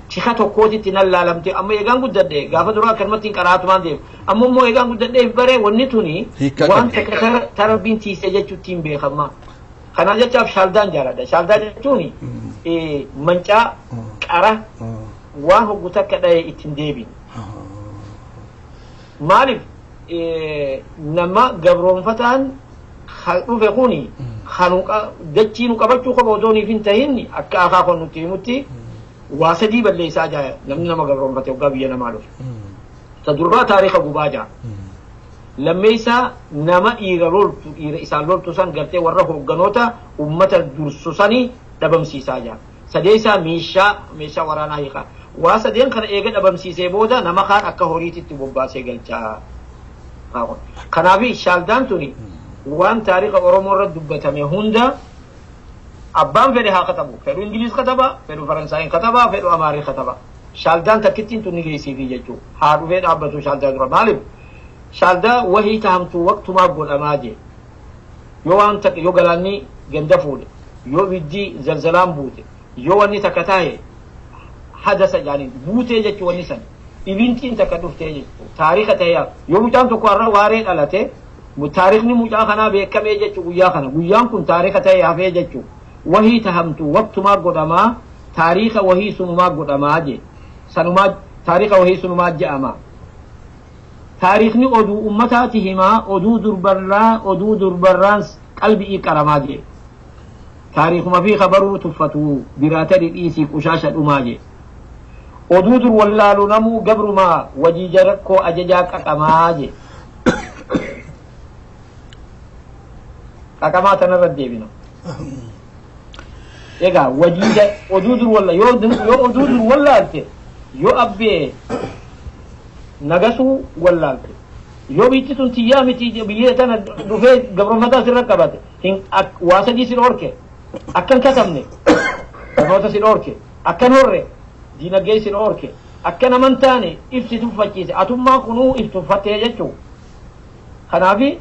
shika tokkootitti nan laalamte amma eegaan guddadhe gaafa duraa akkanumatti hin qaraatumaan deemu amma immoo eegaan guddadheef baree wanni tuni waan takka rabbiin tiise jechuutti hin beekama kanaa jechaaf shaaldaan jaaladha shaaldaan jechuuni mancaa qara waan hoggu takka dhaye ittiin deebin maaliif nama gabroonfataan dhufe kuni dachii nu qabachuu qofa odooniif hin tahin akka akaakon nutti himutti waa sadii balleessaa jaa namni nama gabroonfate hoggaa biyya namaa dhufe ta durbaa taariika gubaa jaa lammeessaa nama dhiira isaan loltu san gartee warra hoogganoota ummata dursu sanii dhabamsiisaa jaa sadeessaa meeshaa waraanaa hiikaa waa sadeen kana eega dhabamsiisee booda nama kaan akka horiititti bobbaasee galchaa kanaafi shaaldaan tuni waan taariika Oromoo irra dubbatame hunda abbaan fedhe haa katabu fedhu Ingiliis kataba fedhu Faransaayiin kataba fedhu Amaarii kataba shaaldaan takkittiin tuni geessiifi jechuu haa dhufee dhaabbatu shaaldaa dura maaliif shaaldaa wahii tahamtu waqtumaa godhamaa jee yoo waan takka yoo galaanni ganda fuudhe yoo ibiddi zalzalaan buute yoo wanni takka taa'e hadasa jaaniin buutee jechuu wanni san ibintiin takka dhuftee jechuu taariika ta'e yoo mucaan tokko har'a waaree dhalate taariikni mucaa kanaa beekamee jechuu guyyaa kana guyyaan kun taariika ta'e hafee jechuu wahii tahamtu waqtumaa godhamaa taariika wahii sunumaa godhamaa jee sanumaa taariika wahii sunumaa je'amaa taariikni oduu ummataati himaa oduu durbarraan qalbii qaramaa jee taariikuma fi khabaruu tuffatu biraata dhidhiisii qushaasha dhumaa jee oduu dur wallaalu namuu gabrumaa wajiija rakkoo ajajaa qaqamaa jee qaqamaa tanarra deebina egaa wajiija oduu dur walla yoo oduu dur wallaalte yoo abbee nagasuu wallaalte yoo biitti sun tiyyaa miti biyyee tana dhufee gabroonfataa sirra qabate waa sadii sin orke akkan katabne barnoota sin orke akkan horre diinagdee sin orke akkan amantaane ibsi tuffachiise atummaa kunuu ibtuffattee jechuu kanaafi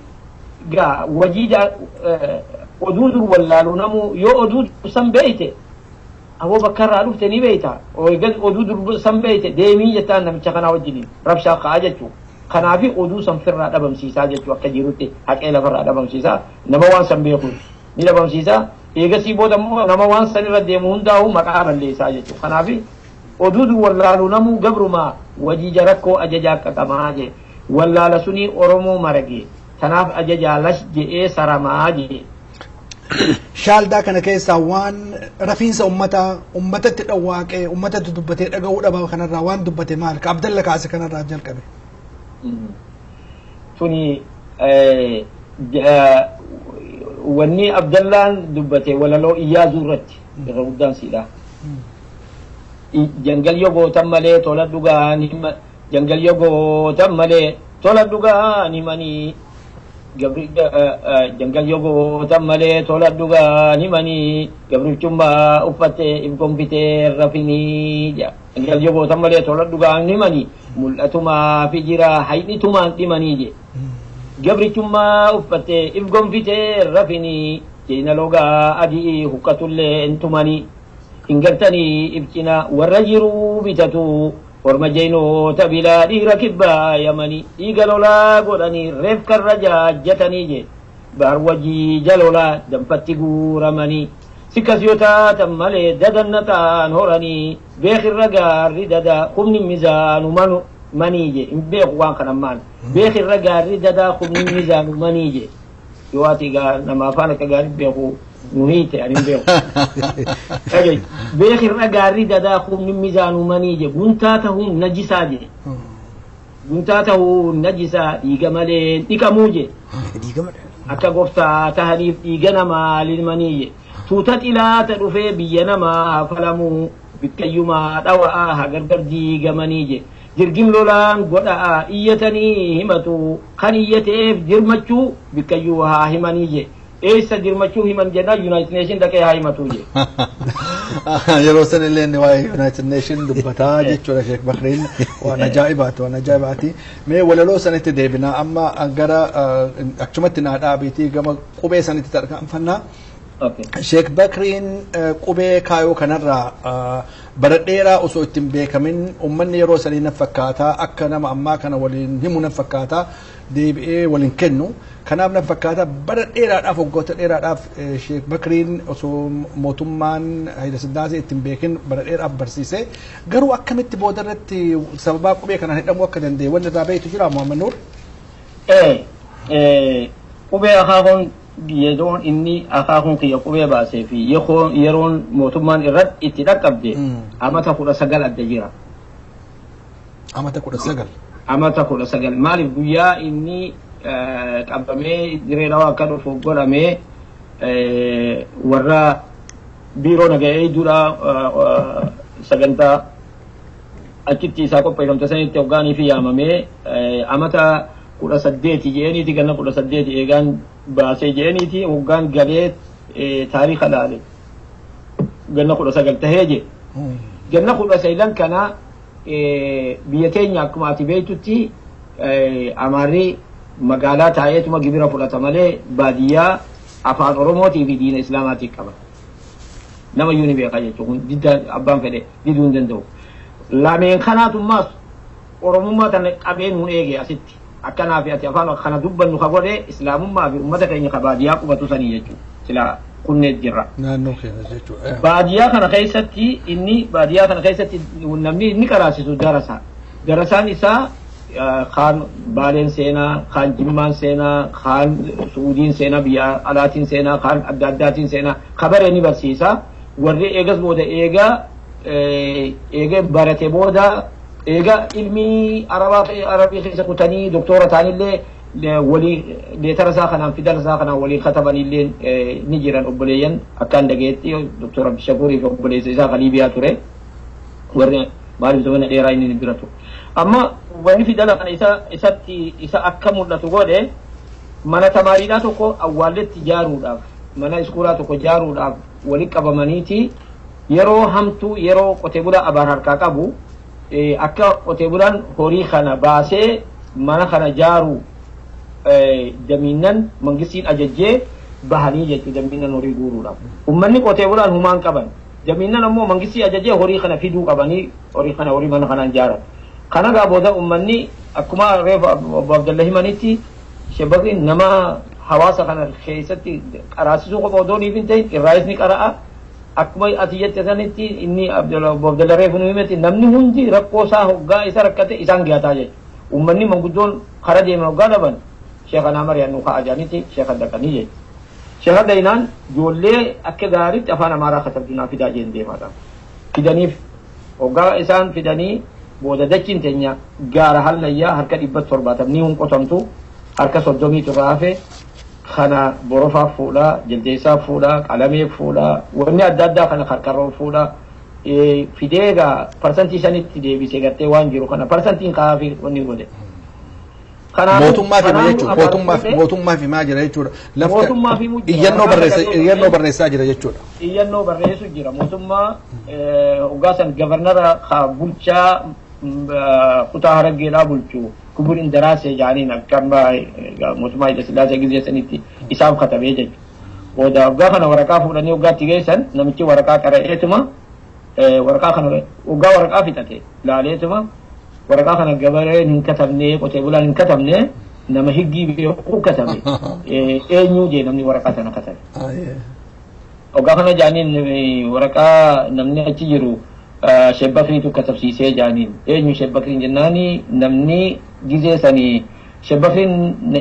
gaa wajiija oduu dur wallaalu namuu yoo oduu san beeyte aboo bakka irraa dhufte ni beeyta oduu dur san beeyte deemii jettaan namicha kanaa wajjiniin rabshaa ka'aa jechuu kanaafi oduu san firraa dhabamsiisaa jechuu akka jirutti haqee lafarraa dhabamsiisaa nama waan san beekuun ni dhabamsiisaa eegasii booda immoo nama waan san irra deemu hundaa'u maqaa balleessaa jechuu kanaafi oduu dur wallaalu namuu gabrumaa wajiija rakkoo ajajaa qaqamaa jee wallaala sunii Oromoo maragee tanaaf ajajaa lash je'ee saramaa jee shaaldaa kana keessaa waan rafiinsa ummatatti dhawwaaqee ummatatti dubbatee dhaga'uu dhaba kanarraa waan dubbate maal ka Abdalla kaase kanarraa jalqabe tuni wanni abdallaan dubbate walaloo iyyaazu irratti irra guddaan siidha jangal yoo gootan malee tola dhugaan jangal yoo gootan malee tola dhugaan himanii gabri jangal yoo gootan malee tola dhugaan himanii gabrichummaa uffatte ibgonfitee rafinii jangal yoo gootan malee tola dhugaan himanii mul'atumaa fi jira haydhitumaan dhimanii je gabrichummaa uffatte ibgonfitee rafinii jeena logaa adii hukkatullee intumanii hingartanii ibcina warra jiruu bitatu orma jeynoota bilaa dhiira kibbaa yamanii dhiiga lolaa godhanii reef karra jaajjatanii je baar wajii jalolaa danfatti guuramanii sikkas yoo taatan malee dadannataan horanii beekirra gaarri dada humni mizaanu manii je hin beeku waan kanammaan beekirra gaarri dada humni mizaanu manii je yoo ati nama afaan akka gaarii beeku nuhiite anin beeku beekirra gaarri dadaa humni mizaanu manii je guntaa ta'uun najisaa je guntaa ta'uun najisaa dhiiga malee dhiqamuu je akka gooftaa tahaniif dhiiga namaa lilmanii je tuuta xilaata dhufee biyya namaa falamuu bikkayyumaa dhawa'aa hagargar diigamanii je jirgim lolaan godha'a iyyatanii himatu kan iyyateef dirmachuu bikkayyuu haa himanii je eessa dirmachuu himan jenna United Nation dhaqee haa himatu je yeroo san illee inni waa'ee United Nation dubbataa jechuudha Sheek Bakriin waan ajaa'ibaati mee walaloo sanitti deebinaa amma gara achumatti naa dhaabiitii gama qubee sanitti tarkaanfannaa Sheek Bakriin qubee kaayoo kanarraa bara dheeraa osoo ittiin beekamin ummanni yeroo sanii na fakkaataa akka nama ammaa kana waliin himu na fakkaataa deebi'ee waliin kennu kanaaf na fakkaata bara dheeraadhaaf waggoota dheeraadhaaf Sheek Bakriin osoo mootummaan Hayila Sillaasee ittiin beekin bara dheeraaf barsiisee garuu akkamitti booda irratti sababaa qubee kanaan hidhamuu akka danda'e wanti irraa beektu jira Muhammad Nuur? Qubee akaakuun yeroon inni akaakun kiyya qubee baasee fi yeroon mootummaan irratti itti dhaqqabde amata 19 adda jira. Amata 19? Amata 19 maaliif guyyaa inni qabamee diree dhawaa akka dhufu godhamee warra biiroo nagahee dura sagantaa achitti isaa qopheeffamte sanitti hoggaanii fi yaamamee amata 18 jeeniiti ganna 18 eegaan baasee jeeniiti hoggaan galee taariika laale ganna 19 tahee je ganna 19 kana biyya teenya akkuma ati beektutti amaarri magaalaa taa'eetuma gibira fudhata malee baadiyyaa afaan oromootii fi diina islaamaatii qaba nama yuuni beekaa jechuun didda abbaan fedhe diduu hin danda'u lameen kanaatummaas oromummaa tana qabeen hun eege asitti akkanaa fi ati afaan kana dubbannu ka godhe islaamummaa fi ummata keenya ka baadiyyaa qubatu sanii jechuudha sila kunneet jirra naannoo keenya jechuudha baadiyyaa kana keessatti namni inni qaraasisu darasaan isaa kaan baaleen seenaa kaan jimmaan seenaa kaan suudiin seenaa biyya alaatiin seenaa kaan adda addaatiin seenaa kabaree ni barsiisa warri eegas booda eega barate booda eega ilmii arabii keessa kutanii doktora ta'anillee walii leetara isaa kanaan fidala isaa kanaan walii katabanillee ni jiran obboleeyyan akkaan dhageetti doktor Abdishakurii fi obboleessa isaa Liibiyaa ture warri maaliif zamana dheeraa inni biratu amma wanni fidala kana isa akka mul'atu godhe mana tamaariidhaa tokko awwaalletti ijaaruudhaaf mana iskuulaa tokko ijaaruudhaaf walitti qabamaniiti yeroo hamtuu yeroo qotee bulaa abaar harkaa qabu akka qotee bulaan horii kana baasee mana kana ijaaru damiinnan mangisiin ajajjee bahanii jechuudha damiinnan horii guuruudhaaf ummanni qotee bulaan humaan qaban damiinnan ammoo mangisii ajajee horii kana fiduu qabanii horii mana kanaan ijaaran kana gaa booda ummanni akkuma reefa Obbo Abdalla himanitti Sheekh nama hawaasa kana keessatti qaraasisuu qofa odoo dhiifin ta'in irraayis ni qara'a akkuma ati jette sanitti inni Obbo Abdalla reefu nu himatti namni hundi rakkoo isaa hoggaa isa rakkate isaan gaataa jechuudha ummanni manguddoon kara deeman hoggaa dhaban Sheekh Naamariyaa nu ka'a jaaniti Sheekh Daqanii jechuudha Sheekh Dainaan ijoollee akka gaariitti afaan Amaaraa katabdunaa fidaa jeen deemaadha fidaniif hoggaa isaan fidanii booda dachiin teenya gaara hallayyaa harka 170 ni hun qotamtu harka 30 turraa hafe خنا بروفا فولا جلديسا فولا قلمي فولا وني أدادا خنا خركرو فولا فيديغا برسنتي سنة تدي بيسيغتي وانجرو خنا برسنتي قافي وني غودي mootummaa fi jechuudha mootummaa fi maa jira jechuudha mootummaa fi iyyannoo barreessaa jira jechuudha iyyannoo barreessu jira mootummaa ugaasan gavarnara bulchaa kutaa haraggeedhaa bulchu kubur indaraasee jaaniin akkama mootummaa ila sillaasee gizee sanitti isaaf katabee jechuudha booda ugaa kana waraqaa fuudhanii ugaatti geessan namichi waraqaa qara'eetuma waraqaa kana ugaa waraqaa fixate laaleetuma waraqaa kana gabareen hin katabne qotee bulaan hin katabne nama higgii beeku katabe eenyu jee namni waraqaa sana katabe ugaa kana jaaniin waraqaa namni achi jiru Sheikh Bakriitu katabsiisee jaaniin eenyu Sheikh Bakriin jennaani namni gizee sanii Sheikh Bakriin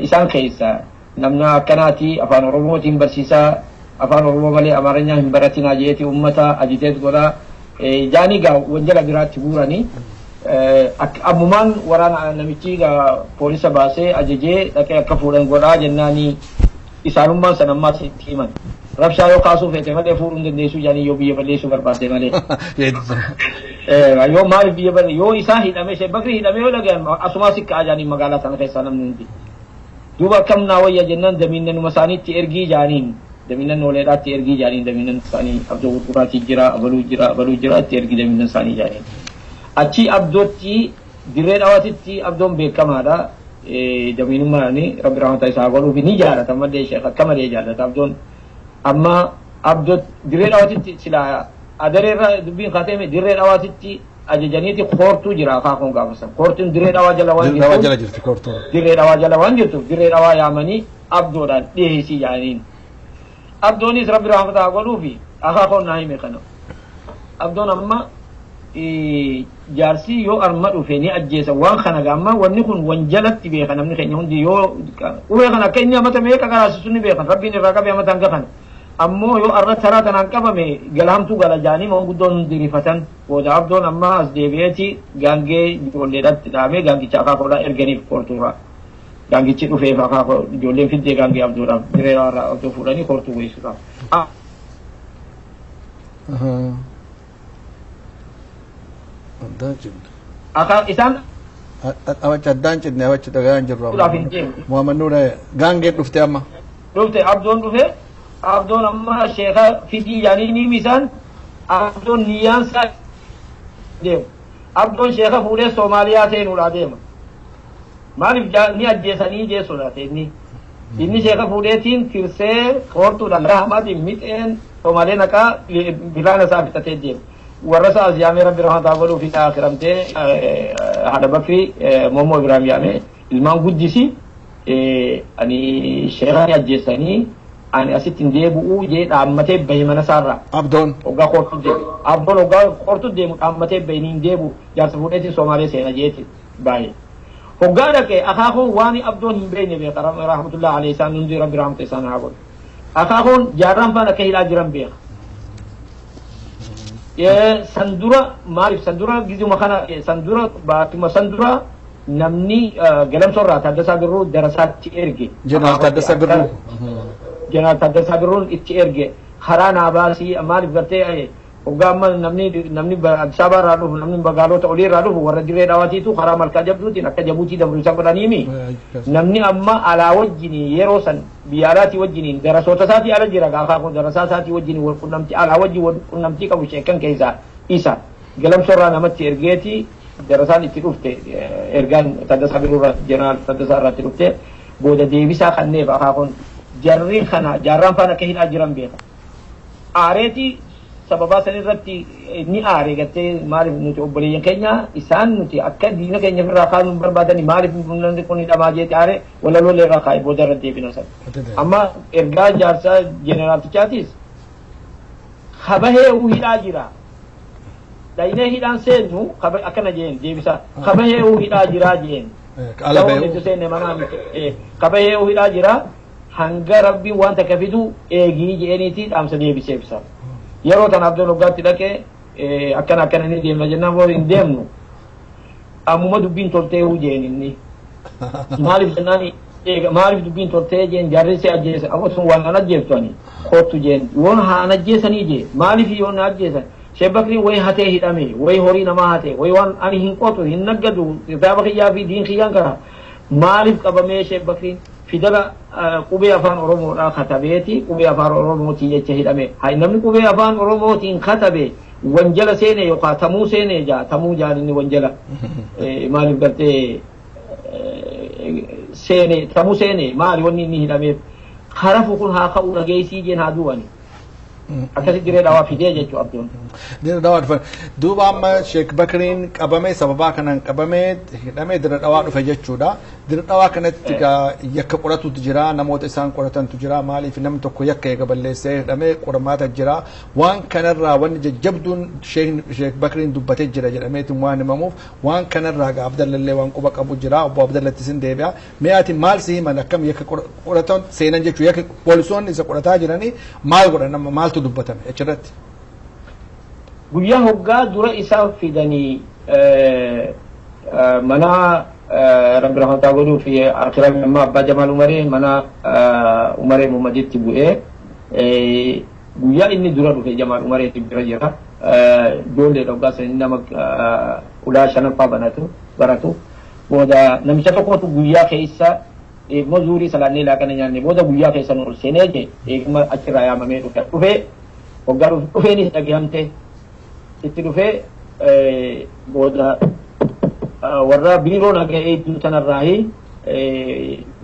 isaan keessa namna akkanaati afaan oromootiin barsiisaa afaan oromoo malee amaaranya hin baratinaa jeeti ummata ajiteet godhaa jaanii gaa wanjala biraatti buuranii ammumaan waraana namichi gaa poolisa baasee ajajee dhaqee akka fuudhan godhaa jennaani isaanummaan san ammaas itti himan rabshaa yoo kaasuu feete malee fuudhuun dandeessuu jaanii yoo biyya balleessuu barbaadde malee yoo maaliif biyya ballee yoo isaa hidhame Sheikh Bakrii hidhame yoo dhagayan asumaa sikkaa jaanii magaalaa sana keessaa namni hundi duuba akkam naa wayya jennaan damiinnanuma isaaniitti ergii jaaniin damiinnan nooleedhaatti ergii jaaniin damiinnan isaanii abdoo gurguraatii jira abaluu jira itti ergii damiinnan isaanii jaaniin achi abdootti dirree dhawaatitti abdoon beekamaadha damiinummaani rabbi rahmata isaa godhuufi ni jaalata malee sheekh akka malee jaalata abdoon amma abdoot dirree dhawaatitti silaa adareerra dubbiin kaateeme dirree dhawaatitti ajajaniiti koortuu jira akaakuun gaafasan koortuun dirree dhawaa jala waan jirtuuf dirree dhawaa yaamanii abdoodhaan dhiheesii jaaniin abdoonis rabbi rahmata godhuufi akaakuun naa hime kana abdoon amma jaarsi yoo arma dhufe ni ajjeesa waan kana gaamma wanni kun wanjalatti beeka namni keenya hundi yoo uwee kana akka inni amata meeqa karaasisu ni beekan rabbiin irraa qabee amata hanga kana ammoo yoo arra taraa tanaan qabame galahamtuu gala jaanii manguddoon hundi rifatan booda abdoon amma as deebi'eeti gaangee ijoolleedhatti dhaamee gaangicha akaakoodhaa erganiif koortuurraa gaangichi dhufeef akaakoo ijoolleen fiddee gaangee abdoodhaaf direeraarraa abdoo fuudhanii koortuu geessuudhaaf isaan addaan cinne awachi dhagaan jirru Muhammad Nuura gaangee dhufte amma dhufte abdoon dhufe abdoon amma sheekha fidii jaanii ni misaan abdoon niyyaan isaa deemu abdoon sheekha fuudhee Soomaaliyaa seenuudhaa deema maaliif ni ajjeesanii jeessuudhaate inni sheekha fuudheetiin tirsee koortuudhaan rahamaatiin mixeen Soomaalee naqaa bilaana isaa fixatee deema ورثة أزيامي ربي رحمة الله في آخرته هذا بكري مومو إبراهيم يامي المام قدسي أني شيخاني أجلسني أني أسيتين ديبو جيت أمتى بهمنا سارة أبدون وقا خورتو ديب أبدون وقا خورتو ديب أمتى بينين ديبو يارسفونتي سومالي سينا جيت باي وقا لك أخاكو واني أبدون بيني بيخ رحمة الله عليه سان ننزي ربي رحمة سانا أقول أخاكو جارم فانا كهلا جرم بيخ sandura maarif sandura gizu makana sandura batuma sandura namni galam sorra Taddasa Birruu darasaatti erge Jeneraal Taddasa Birruun itti erge harana baasi maarif gartee ogamma namni Addis Ababa irraa dhufu namni magaalota olii irraa dhufu warra dirree dhawaatiitu karaa malkaa jabduutiin akka jabuutii dabru isa godhaniimi namni amma alaa wajjini yeroo san biyyaalaatii wajjiniin darasoota isaatii ala jira gaafa kun darasaa isaatii wajjiniin wal qunnamtii alaa wajjin wal qunnamtii qabu sheekan keessaa isa galamsorraa namatti ergeeti darasaan itti dhufte ergaan Taddasa Birruurraa Jeneraal Taddasaa irratti dhufte booda deebisaa kanneef akhaa kun jarri kana jaarraan faana akka hidhaa jiran beeka aareetii sababa sanirratti ni aare gattee maaliif nuti obboleeyyan keenya isaan nuti akka diina keenya irraa kaasuun barbaadani maaliif namni kun hidhamaa jeeti aare wala lolee irraa kaa'e booda irra deebina san amma ergaa jaarsaa jeneraaltichaatis kabahee uu hidhaa jira dainee hidhaan seennu akkana jeen deebisa kabahee uu hidhaa jira jeen kabahee uu hidhaa jira hanga rabbiin waan takka fidu eegii jeeniiti dhaamsa deebisee bisa yeroo tan abdoon hoggaatti dhaqee akkana ni deemna jennaan boo hin deemnu ammuma dubbiin toltee huu jeen inni maaliif jennaan maaliif dubbiin tortee jeen jaarrisi ajjeesa akkasuma waan an ajjeeftani kootu jeen yoon haan ajjeesanii jee maaliif yoon na ajjeesan Sheikh Bakri way hatee hidhame way horii namaa hatee way waan ani hin qotu hin naggadu kitaaba kiyyaa fi diin kiyyaan kara maaliif qabamee Sheikh Bakri fidala qubee afaan oromoodhaa katabeeti qubee afaan oromootii jecha hidhame hay namni qubee afaan oromootiin katabe wanjala seene yookaan tamuu seene jaa tamuu jaalinni wanjala maaliif gartee seene tamuu seene maali wanni inni hidhameef harafu kun haa ka'u dhageessii jeen haa du'ani akkasi diree dhawaa fidee jechuu abdoon diree dhawaa dhufe duuba amma Sheikh Bakriin qabamee sababaa kanaan qabamee hidhamee diree dhawaa dhufe jechuudha diree dhawaa kanatti yakka qoratutu jira namoota isaan qoratantu jira maaliif namni tokko yakka eega balleessee hidhamee qoramaata jira waan kanarraa wanni jajjabduun Sheikh Bakriin dubbatee jira jedhameetiin waan himamuuf waan kanarraa gaa Abdallallee waan quba qabu jira obbo Abdallatti sin deebi'a mee'aati maal si himan akkam yakka qoratan seenan jechuu yakka poolisoonni isa qorataa jiranii maal godhan amma maaltu dubbatame achirratti guyyaa hoggaa dura isaa fidanii mana rabbi rahmataa godhuu fi akhiraa amma abbaa Jamaal Umaree mana Umaree Muhammaditti bu'ee guyyaa inni dura dhufe Jamaal Umareetti bira jira ijoollee dhoggaa sanii nama ulaa shanaffaa baratu booda namicha tokkotu guyyaa keessa eeguma zuurii salaannee laaqana nyaanne booda guyyaa keessa nu ol seenee jee eeguma achirraa yaamamee dhufee hoggaa dhufeenis dhagehamte itti dhufee booda warra biiroo nagaa eeduu tanarraahi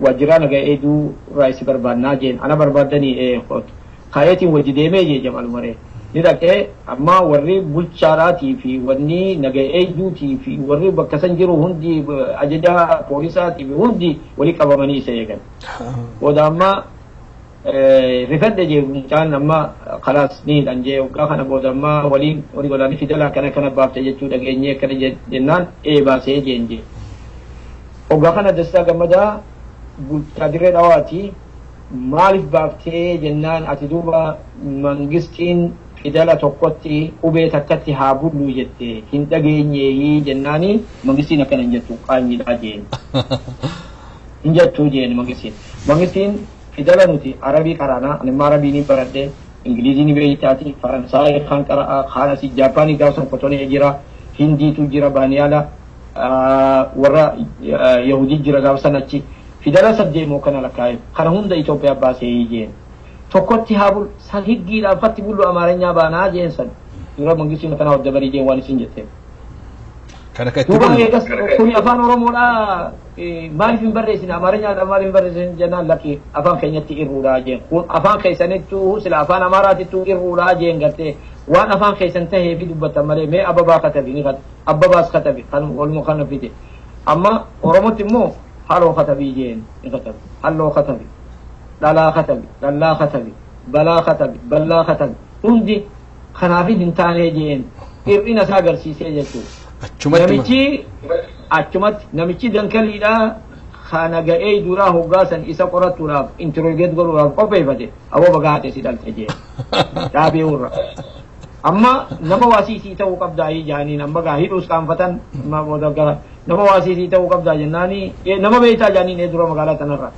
waajjira nagaa eeduu irraa isi barbaannaa jeen ana barbaadanii kaayetiin wajji deemee jee Jamaal Umaree ni dhaqee amma warri bulchaadhaatii fi wanni nagaa eeduutii fi warri bakka san jiru hundi ajajaa poolisaatii fi hundi walii qabamanii isa eegan booda amma rifadde jee mucaan amma khalaas ni hidhan jee waggaa kana booda amma walii godhanii fidala kana baafte jechuu dhageenyee akkana jennaan baasee jeen jee waggaa kana Dastaa Gammadaa bulchaa dirree dhawaati maaliif baaftee jennaan ati duuba mangistiin fidala tokkotti qubee takkatti haa bullu jette hin dhageenyee jennaani mangistiin akkana hin jettu qaanyiidhaa jeen hin jettuu jeen mangistiin fidala nuti arabii qaraana anima arabii ni baradhe ingilizii ni beeytaati faransaay kan qaraa khaanasi jaapaanii gaafsan qotonee jira hindiitu jira baaniyaala warra yahudii jira gaafsan achi fidala saddeemoo kana lakkaa'e kana hunda Itoophiyaa baasee jeen tokkotti haa bulu san higgiidhaan fatti bullu amaaranyaa baanaa jeen san dura mangistiin kana wadda barii jeen waan isin jetteen kana katti duuba eegas kuni afaan oromoodhaa maaliif hin barreessine amaaranyaan maaliif hin barreessine jennaan lakki afaan keenyatti irruudhaa jeen kun afaan keessanittuu sila afaan amaaraatittuu irruudhaa jeen gartee waan afaan keessan tahee fi dubbatan malee mee ababaa katabi ni ababaas katabi kan walmoo kana fide amma oromotti immoo haloo katabii jeen ni katabi halloo katabi dhalaa katabi dallaa katabi balaa katabi ballaa katabi hundi kanaafin hin taanee jeen hir'ina isaa agarsiisee jechuudha namichi dankaliidhaa kana ga'ee duraa hoggaasan isa qoratuudhaaf intirogeet godhuudhaaf qopheeffate aboo bagaate si dhalte jee dhaabee urra amma nama waasiisii ta'uu qabdaa jaaniin amma gaa hidhuus qaanfatan nama waasiisii ta'uu qabdaa jennaanii nama beeytaa jaaniin dura magaalaa tanarra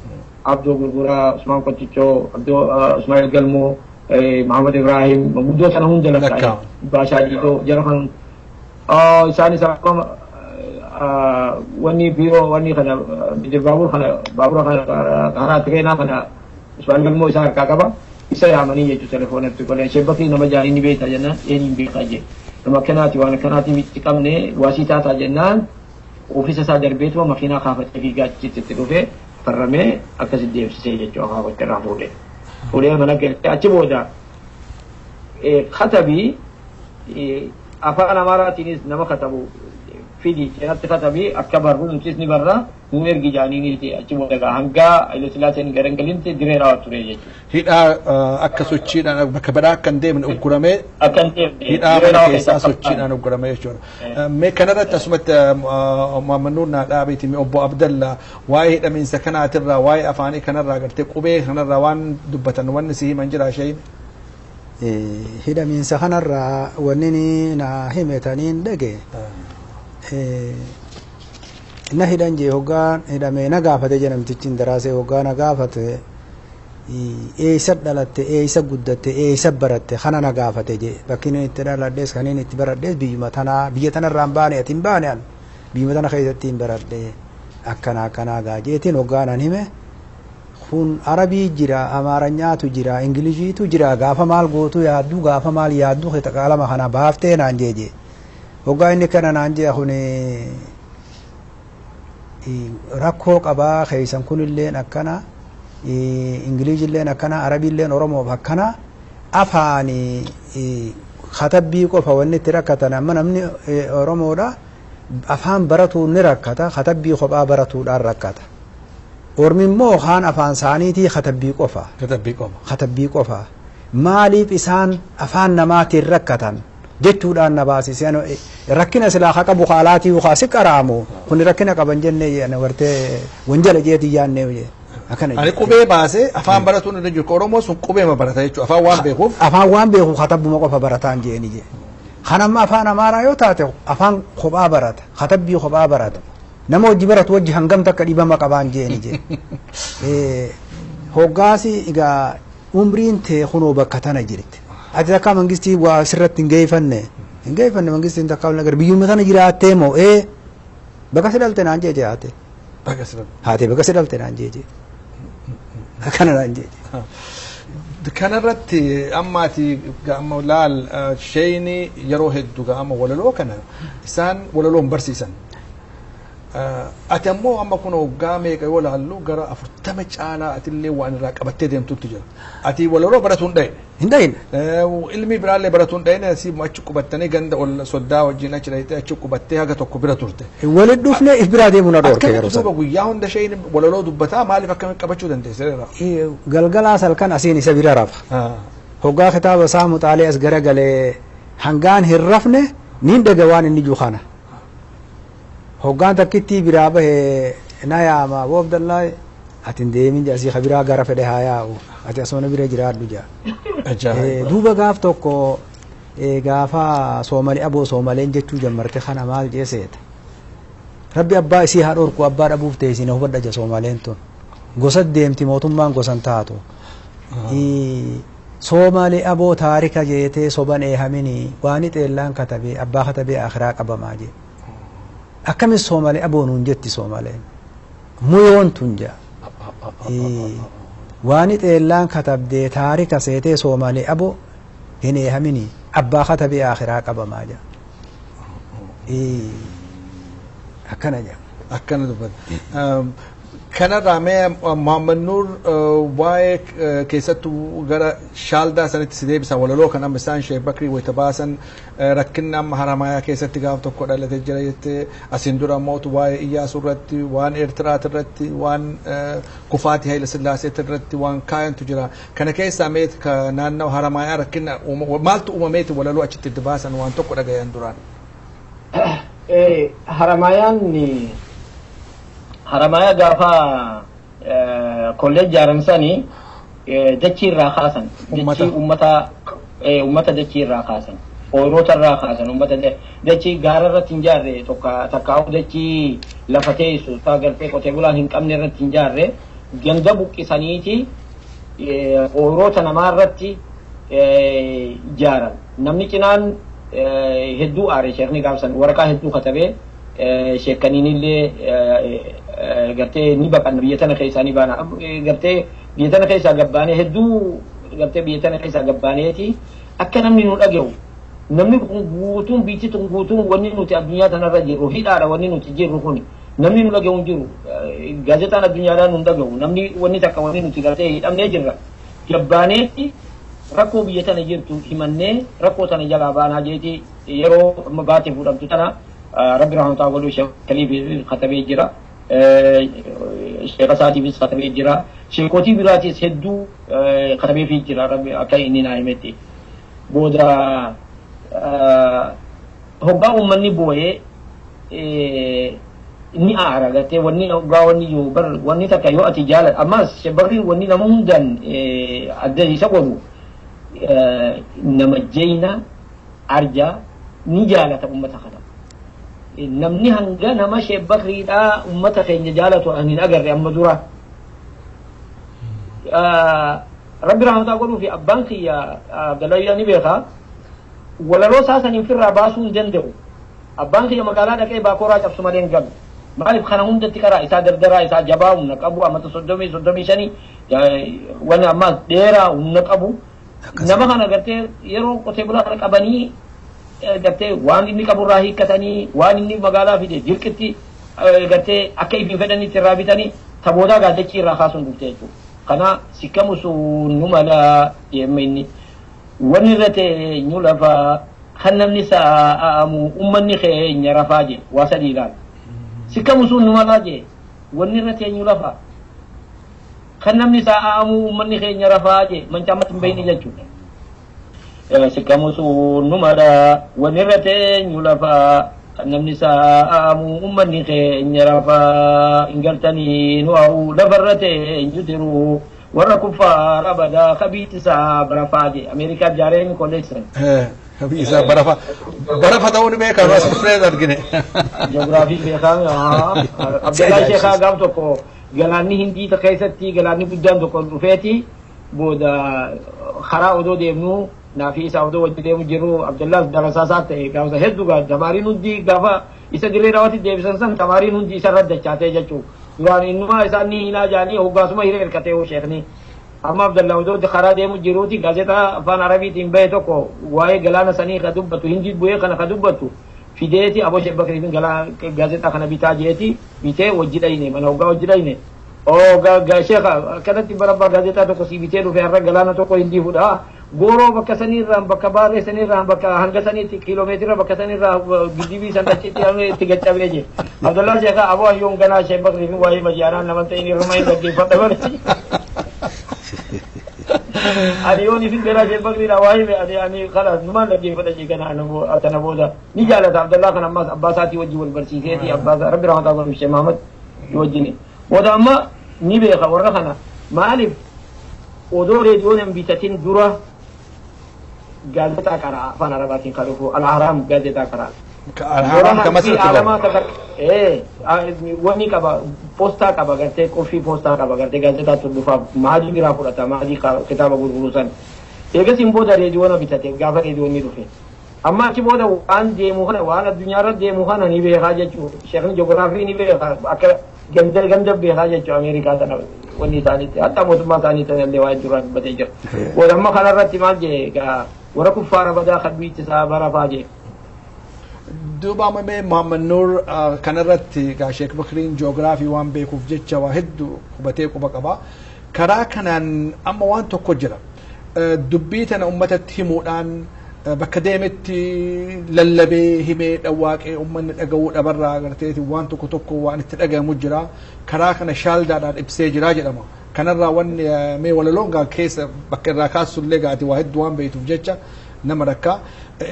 Abdoo Gurguraa Usmaan Qochichoo Abdoo Usmaa'il Galmoo Muhammad Ibrahim guddoo sana hunda lakkaa'e Baashaa Diidoo jara kan isaanis akkuma wanni biiroo wanni kana baabura kana karaa tireenaa kana Usmaan Galmoo isaa harkaa qaba isa yaamanii jechuun telefoonatti qoleen shebbakii nama jaanii ni beektaa jennaan eenyuun beekaa jee nama akkanaati waan akkanaati miti qabne waasii taataa jennaan ofiisa isaa darbeetuma makiinaa kaafatee fi gaachitti dhufee farramee akkasitti deemsisee jechuudha kaafatti irraa fuudhee mana galtee achi booda katabii afaan amaaraatiinis nama katabu fidi seenatti katabii akka barru nutis ni barra nu ergi jaaniiniiti achi booda gaa hanga Haile Sillaaseen garangalinti diree raawwatu ture jechuudha. Hidhaa akka sochiidhaan bakka badaa akka hin deemne ugguramee hidhaa mana keessaa sochiidhaan ugguramee jechuudha. Mee kanarratti asumatti Muhammad naa dhaabeeti obbo Abdalla waa'ee hidhamiinsa kanaatirraa waa'ee afaanii kanarraa gartee qubee kanarraa waan dubbatan wanni si himan jira shayii. Hidhamiinsa kanarraa wanni na himetaniin dhage inna hidhan jee hoggaan hidhamee na gaafate jedhamtichi daraasee hoggaa na gaafate eeysa dhalatte eeysa guddatte eeysa baratte kana na gaafate jee bakki inni itti dhaladhees kan inni itti baradhees biyyuma tanaa biyya tanarraan baane ati hin baane an biyyuma tana keessatti hin baradhe akkanaa gaajeetiin hoggaanan hime kun arabii jira amaaranyaatu jira ingiliziitu jira gaafa maal gootu yaaddu gaafa maal yaaddu heta qaalama kana baaftee naan jeeje hoggaa inni kana naan jee kun rakkoo qabaa keeysan kunilleen akkana ingilizilleen akkana arabiilleen oromoof akkana afaani katabbii qofa wanni itti rakkatan amma namni oromoodha afaan baratuun ni rakkata katabbii kophaa baratuudhaan rakkata ormi immoo kaan afaan isaaniitii katabbii qofa maaliif isaan afaan namaatiin rakkatan jechuudhaan na baasise rakkina silaa haqa bukaalaatii bukaasi qaraamu kun rakkina qaban jennee wartee wanjala jeetii yaannee ani qubee baase afaan baratuun irra jiru oromoo sun qubee ma barata jechuudha afaan waan beekuuf katabbuma qofa barataan jeeni jee kanamma afaan amaaraa yoo taate afaan kophaa barata katabbii kophaa barata nama wajji baratu wajji hangam takka dhibama qabaan jeeni jee hoggaasi egaa umriin tee kunoo bakka tana jirti ati takka mangistii waa sirratti hin geeffanne mangistiin takka nagar biyyuma tana jiraattee moo bakka si dhalte naan jee haate bakka si dhalte naan jee akkana naan jee kanarratti ammaati amma laal shayni yeroo hedduu amma walaloo kana isaan walaloon barsiisan ati ammoo amma kun hoggaa meeqa yoo laallu gara 40 caalaa atillee waan irraa qabattee deemtutti jira ati walaloo baratuun hin dhayne ilmi biraallee baratuun dhayne si achi qubattanii ganda ol soddaa wajjin achi dhaytee achi qubattee haga tokko bira turte walid dhufne if biraa deemuu na dhoorke yeroo sana guyyaa hunda shayni walaloo dubbataa maaliif akkamitti qabachuu dandeesse galgalaa salkan asiin isa bira rafa hoggaa kitaaba isaa muxaalee as gara galee hangaan hin rafne niin dhaga waan inni juukana hoggaan takkitti biraa bahe na yaama woobdallaay atin deemin asii kabiraa gara fedhe haa yaa'u ati asoona bira jiraadhu jaa duuba gaaf tokko gaafa soomali aboo soomaleen jechuu jammarte kana maal jeeseeta rabbi abbaa isii haa dhorku abbaa dhabuuf teessine hubadha ja soomaleen tun gosa deemti mootummaan gosan taatu soomali aboo taarika jeetee soban eehamini waani xeellaan katabee abbaa katabee akhiraa qabamaa jee akkamis soomali aboonuun jetti soomaleen muyoon tun jaa waani xeellaan katabdee taarika seetee soomali abo hin eehamini abbaa katabee akhiraa qabamaa jaa akkana jaa akkana dubbata kanarraa mee Muhammad Nuur waa'ee keessattuu gara shaaldaa sanitti si deebisan walaloo kan amma isaan Sheekh Bakrii wayita baasan rakkinni amma Haramayaa keessatti gaaf tokko dhalatee jira jettee asiin dura mootu waa'ee Iyyaasu irratti waan Eertiraat irratti waan kufaatii Hayila Sillaaseet irratti waan kaayantu jira kana keessaa mee naannoo Haramayaa rakkinna maaltu uumameeti walaloo achitti itti baasan waan tokko dhagayan duraan Haramaya gaafa kolleej jaaramsanii dachii irraa kaasan dachii ummata dachii irraa kaasan ooyiroota irraa kaasan ummata dachii gaara irratti hin jaarre takkaa'u dachii lafa teessu taa galtee qotee bulaan hin qabne irratti hin jaarre ganda buqqisaniiti ooyiroota namaa irratti ijaaran namni cinaan hedduu aare sheekni gaafsan waraqaa hedduu katabee sheekaniinillee gartee ni baqanna biyya tana keessaa ni baana gartee biyya tana keessaa gabbaanee hedduu gartee biyya tana keessaa gabbaaneeti akka namni nu dhaga'u namni kun guutuun biitti tun guutuun wanni nuti addunyaa tanarra jirru hidhaadha wanni nuti jirru kun namni nu dhaga'u jiru gaazexaan addunyaadhaan nu dhaga'u namni wanni takka wanni nuti gartee hidhamnee jirra gabbaaneeti rakkoo biyya tana jirtu himannee rakkoo tana jalaa baanaa jeeti yeroo baatee fuudhamtu tana rabbi rahmataa godhu Sheekh Kaliif katabee jira Sheekh Saatiifis katabee jira sheekotii biraatis hedduu katabeefii jira rabbi akka inni naa himetti booda hoggaa uummanni boo'ee ni aara gartee wanni hoggaa wanni yoo bar wanni takka yoo ati jaalat ammas shebarri wanni nama hundan adda isa godhu nama jeyna arja ni jaalata ummata kana namni hanga nama sheebbakriidhaa ummata keenya jaalatu ani hin agarre amma dura rabbi rahmataa godhuu fi abbaan kiyya Abdallayyaa ni beeka walaloo saasaniin firraa baasuu hin danda'u abbaan kiyya magaalaa dhaqee baakoraa cabsu malee hin galu maaliif kana hundatti karaa isaa dardaraa isaa jabaa humna qabu amata 35 wani ammaas dheeraa humna qabu nama kana gartee yeroo qotee bulaa kana qabanii gartee waan inni qaburraa hiikkatanii waan inni magaalaa fide dirqitti gartee akka ifin fedhanitti irraa bitanii taboodaa gaadachii irraa kaasuun dhufte jechuudha. Kana sikkamu sun nu mala deema inni wanni irra teenyu lafa kan namni sa'aamu ummanni keenya rafaa je waa sadii ilaala. Sikkamu sun nu mala je wanni irra teenyu lafa kan namni sa'aamu ummanni keenya rafaa je mancaamatti hin bayni jechuudha. Sikkamu sun nu mala wanni irra teenyu lafa kan namni sa'aamu ummanni keenya rafaa hin galtanii nu haa'u lafarra teenyu jiru warra kuffaara badaa kabiitisaa barafaa je Ameerikaa jaareen kolleessan. Kabiisa barafa ta'uun beekamu as dhufee argine. Ji'oogiraafii beekamu Abdallaa Sheekaa gaaf tokko galaanni Hindii keessatti galaanni guddaan tokko dhufeeti booda karaa odoo deemnu naafi isa odoo wajji deemu jiru Abdallaa darasaa ta'e gaafsa hedduu tamaariin hundi gaafa isa dirree raawwatti deebisan san tamaariin hundi isa irra dachaatee jechuudha. Duraan innuma isaan ni hinaa jaanii hoggaasuma hiree hirkatee sheekni. Amma Abdallaa odoo karaa deemu jiruuti gaazexaa afaan Arabiitiin bahe tokko waa'ee galaana sanii ka dubbatu Hindii bu'ee kana ka dubbatu fideeti aboo sheebbakriitiin gaazexaa kana bitaa jeeti bitee wajji dhayne mana hoggaa wajji dhayne. Sheeka akkanatti barabbaa gaazexaa tokko si bitee dhufe har'a galaana tokko Hindii fudhaa. Gooroo bakka sanirraan bakka baaree sanirraan bakka hanga saniitti kiiloomeetira bakka sanirraa giddibii san achitti itti gaccabee je. Abdallaa Sheekaa aboo hayyoon ganaa sheebbakriitiin waa'ee majaanaan nama ta'in irruma hin dhaggeeffadha malee. Ani yoon ifin ganaa sheebbakriidha waa'ee ani kalaas numaan dhaggeeffadha jee ganaa tana booda ni jaalata Abdallaa kan ammaas abbaa isaatii wajji wal barsiiseeti abbaa rabbi rahmataa godhu Sheekh Mahamad wajjini. Booda amma ni beeka warra kana maaliif odoo reediyoon hin bitatin dura gaazexaa karaa afaan Arabaatiin kan dhufu Al-Ahraam gaazexaa karaa. Al-Ahraam kan masirratti wani qaba poostaa qaba gartee qophii poostaa qaba gartee gaazexaa tun dhufaaf maadii biraa fudhata maadii kitaaba gurguruu san. Eegas hin booda reediyoona bitate gaafa reediyoonni dhufe. Amma achi booda waan deemu kana waan addunyaarra deemu kana ni beekaa jechuudha. Sheekni ji'oogiraafii ni beekaa akka ganda beekaa jechuudha Ameerikaa sana. Wanni isaaniitti hatta mootummaa isaaniitti illee waan duraan dubbatee jira. Wadamma kanarratti maal jee warra kuffaara badaa kan biittisaa barafaa jee. Duuba mamee Muhammad Nuur kanarratti Sheek Bakriin ji'oogiraafii waan beekuuf jecha waa hedduu hubatee quba qaba. Karaa kanaan amma waan tokko jira. Dubbii tana uummatatti himuudhaan bakka deemetti lallabee himee dhawwaaqee uummanni dhaga'uu dhabarraa agarteeti waan tokko waan itti dhagahamu jira. Karaa kana shaaldaadhaan ibsee jira jedhama. Kanarraa wanni mee walaloon gaa keessa bakka irraa kaasullee gaati waa hedduu waan beektuuf jecha nama rakkaa.